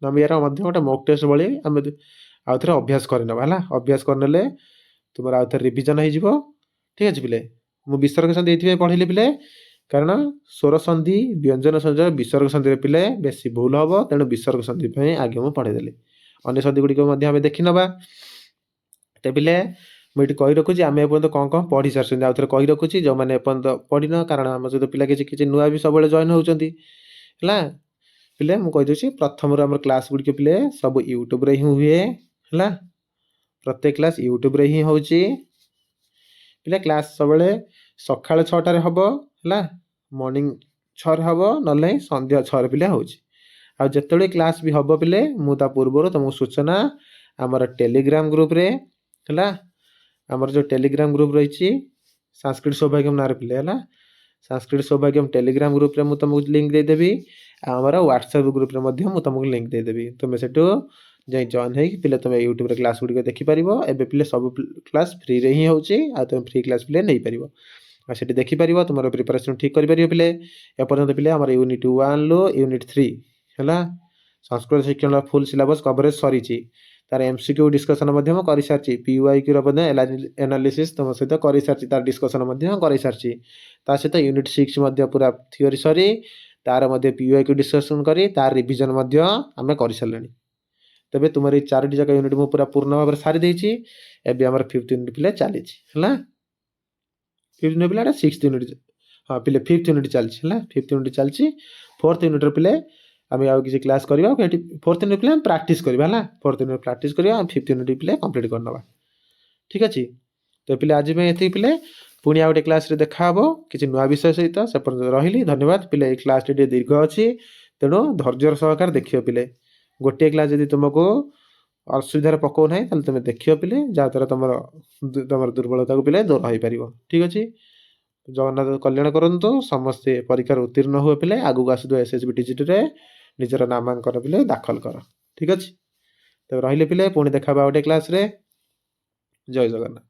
ନା ୟାର ମଧ୍ୟ ଗୋଟେ ମକ୍ ଟେଷ୍ଟ ଭଳି ଆମେ ଆଉଥରେ ଅଭ୍ୟାସ କରିନେବା ହେଲା। ଅଭ୍ୟାସ କରିନେଲେ ତୁମର ଆଉଥରେ ରିଭିଜନ୍ ହେଇଯିବ, ଠିକ୍ ଅଛି ପିଲେ। ମୁଁ ବିସର୍ଗ ସନ୍ଧି ଏଇଥିପାଇଁ ପଢ଼େଇଲି ପିଲେ କାରଣ ସ୍ୱର ସନ୍ଧି ବ୍ୟଞ୍ଜନ ସନ୍ଧି ବିସର୍ଗ ସନ୍ଧିରେ ପିଲେ ବେଶୀ ଭୁଲ ହେବ, ତେଣୁ ବିସର୍ଗ ସନ୍ଧି ପାଇଁ ଆଗେ ମୁଁ ପଢ଼େଇଦେଲି। ଅନ୍ୟ ସନ୍ଧି ଗୁଡ଼ିକ ମଧ୍ୟ ଆମେ ଦେଖିନେବା। ତ ପିଲେ ମୁଁ ଏଠି କହି ରଖୁଛି ଆମେ ଏପର୍ଯ୍ୟନ୍ତ କ'ଣ କ'ଣ ପଢ଼ି ସାରିଛନ୍ତି, ଆଉଥରେ କହି ରଖୁଛି ଯେଉଁମାନେ ଏପର୍ଯ୍ୟନ୍ତ ପଢ଼ିନ, କାରଣ ଆମ ସହିତ ପିଲା କିଛି କିଛି ନୂଆ ବି ସବୁବେଳେ ଜଏନ୍ ହେଉଛନ୍ତି ହେଲା। ପିଲେ ମୁଁ କହିଦେଉଛି ପ୍ରଥମରୁ ଆମର କ୍ଲାସ୍ ଗୁଡ଼ିକ ପିଲେ ସବୁ ୟୁଟ୍ୟୁବରେ ହିଁ ହୁଏ ହେଲା। ପ୍ରତ୍ୟେକ କ୍ଲାସ୍ ୟୁଟ୍ୟୁବରେ ହିଁ ହେଉଛି ପିଲେ। କ୍ଲାସ୍ ସବୁବେଳେ ସକାଳ 6ଟାରେ ହେବ ହେଲା, ମର୍ଣ୍ଣିଂ 6ରେ ହେବ, ନହେଲେ ସନ୍ଧ୍ୟା 6ରେ ପିଲେ ହେଉଛି। ଆଉ ଯେତେବେଳେ କ୍ଲାସ୍ ବି ହେବ ପିଲେ ମୁଁ ତା ପୂର୍ବରୁ ତୁମକୁ ସୂଚନା ଆମର ଟେଲିଗ୍ରାମ ଗ୍ରୁପ୍ରେ ହେଲା, ଆମର ଯେଉଁ ଟେଲିଗ୍ରାମ ଗ୍ରୁପ୍ ରହିଛି ସାଂସ୍କ୍ରିଟ ସୌଭାଗ୍ୟମ ନାଁରେ ପିଲେ ହେଲା, ସାଂସ୍କ୍ରିଟ ସୌଭାଗ୍ୟମ ଟେଲିଗ୍ରାମ ଗ୍ରୁପ୍ରେ ମୁଁ ତୁମକୁ ଲିଙ୍କ୍ ଦେଇଦେବି। ଆଉ ଆମର ହ୍ୱାଟ୍ସଆପ୍ ଗ୍ରୁପ୍ରେ ମଧ୍ୟ ମୁଁ ତୁମକୁ ଲିଙ୍କ୍ ଦେଇଦେବି। ତୁମେ ସେଠୁ ଯାଇ ଜଏନ୍ ହେଇକି ପିଲେ ତୁମେ ୟୁଟ୍ୟୁବରେ କ୍ଲାସ୍ ଗୁଡ଼ିକ ଦେଖିପାରିବ। ଏବେ ପିଲେ ସବୁ କ୍ଲାସ୍ ଫ୍ରିରେ ହିଁ ହେଉଛି, ଆଉ ତୁମେ ଫ୍ରି କ୍ଲାସ୍ ପିଲେ ନେଇପାରିବ, ଆଉ ସେଠି ଦେଖିପାରିବ, ତୁମର ପ୍ରିପାରେସନ୍ ଠିକ୍ କରିପାରିବ ପିଲେ। ଏପର୍ଯ୍ୟନ୍ତ ପିଲେ ଆମର ୟୁନିଟ୍ 1ରୁ ୟୁନିଟ୍ 3 ହେଲା ସଂସ୍କୃତ ଶିକ୍ଷଣର ଫୁଲ୍ ସିଲାବସ୍ କଭରେଜ୍ ସରିଛି। ତାର MCQ ଡିସ୍କସନ୍ ମଧ୍ୟ ମୁଁ କରିସାରିଛି, PYQର ମଧ୍ୟ ଏନାଲିସିସ୍ ତୁମ ସହିତ କରିସାରିଛି, ତାର ଡିସ୍କସନ୍ ମଧ୍ୟ କରିସାରିଛି। ତା ସହିତ ୟୁନିଟ୍ 6 ମଧ୍ୟ ପୁରା ଥିଓରି ସରି ତାର ମଧ୍ୟ PYQ ଡିସ୍କସନ୍ କରି ତାର ରିଭିଜନ୍ ମଧ୍ୟ ଆମେ କରିସାରିଲେଣି। ତେବେ ତୁମର ଏଇ 4ଟି ଯାକ ୟୁନିଟ୍ ମୁଁ ପୁରା ପୂର୍ଣ୍ଣ ଭାବରେ ସାରି ଦେଇଛି। ଏବେ ଆମର 5th ୟୁନିଟ୍ ପିଲେ ଚାଲିଛି ହେଲା। 5th ୟୁନିଟ୍ ପିଲା ଏଇଟା 6th ୟୁନିଟ୍, ହଁ ପିଲେ 5th ୟୁନିଟ୍ ଚାଲିଛି ହେଲା। 5th ୟୁନିଟ୍ ଚାଲିଛି। 4th ୟୁନିଟ୍ର ପିଲେ ଆମେ ଆଉ କିଛି କ୍ଲାସ୍ କରିବା, ଏଠି 4th ୟୁନିଟ୍ ପିଲେ ଆମେ ପ୍ରାକ୍ଟିସ୍ କରିବା ହେଲା। 4th ୟୁନିଟ୍ ପ୍ରାକ୍ଟିସ୍ କରିବା, ଆମେ 5th ୟୁନିଟ୍ ପିଲେ କମ୍ପ୍ଲିଟ୍ କରିନେବା, ଠିକ୍ ଅଛି। ତ ପିଲେ ଆଜି ପାଇଁ ଏତିକି ପିଲେ, ପୁଣି ଆଉ ଗୋଟେ କ୍ଲାସ୍ରେ ଦେଖାହେବ କିଛି ନୂଆ ବିଷୟ ସହିତ। ସେ ପର୍ଯ୍ୟନ୍ତ ରହିଲି, ଧନ୍ୟବାଦ ପିଲେ। ଏଇ କ୍ଲାସ୍ଟି ଟିକେ ଦୀର୍ଘ ଅଛି, ତେଣୁ ଧୈର୍ଯ୍ୟର ସହକାରେ ଦେଖିବ ପିଲେ। ଗୋଟିଏ କ୍ଲାସ୍ ଯଦି ତୁମକୁ ଅସୁବିଧାରେ ପକାଉ ନାହିଁ ତାହେଲେ ତୁମେ ଦେଖିବ ପିଲେ, ଯାହାଦ୍ୱାରା ତୁମର ଦୁର୍ବଳତାକୁ ପିଲେ ଦୂର ହୋଇପାରିବ, ଠିକ୍ ଅଛି। ଜଗନ୍ନାଥ କଲ୍ୟାଣ କରନ୍ତୁ, ସମସ୍ତେ ପରୀକ୍ଷାରେ ଉତ୍ତୀର୍ଣ୍ଣ ହୁଏ ପିଲେ। ଆଗକୁ ଆସୁଥିବା SSB TGTରେ ନିଜର ନାମାଙ୍କନ ପିଲେ ଦାଖଲ କର, ଠିକ୍ ଅଛି। ତେବେ ରହିଲି ପିଲେ, ପୁଣି ଦେଖା ହବା ଆଉ ଗୋଟେ କ୍ଲାସ୍‌ରେ। ଜୟ ଜଗନ୍ନାଥ।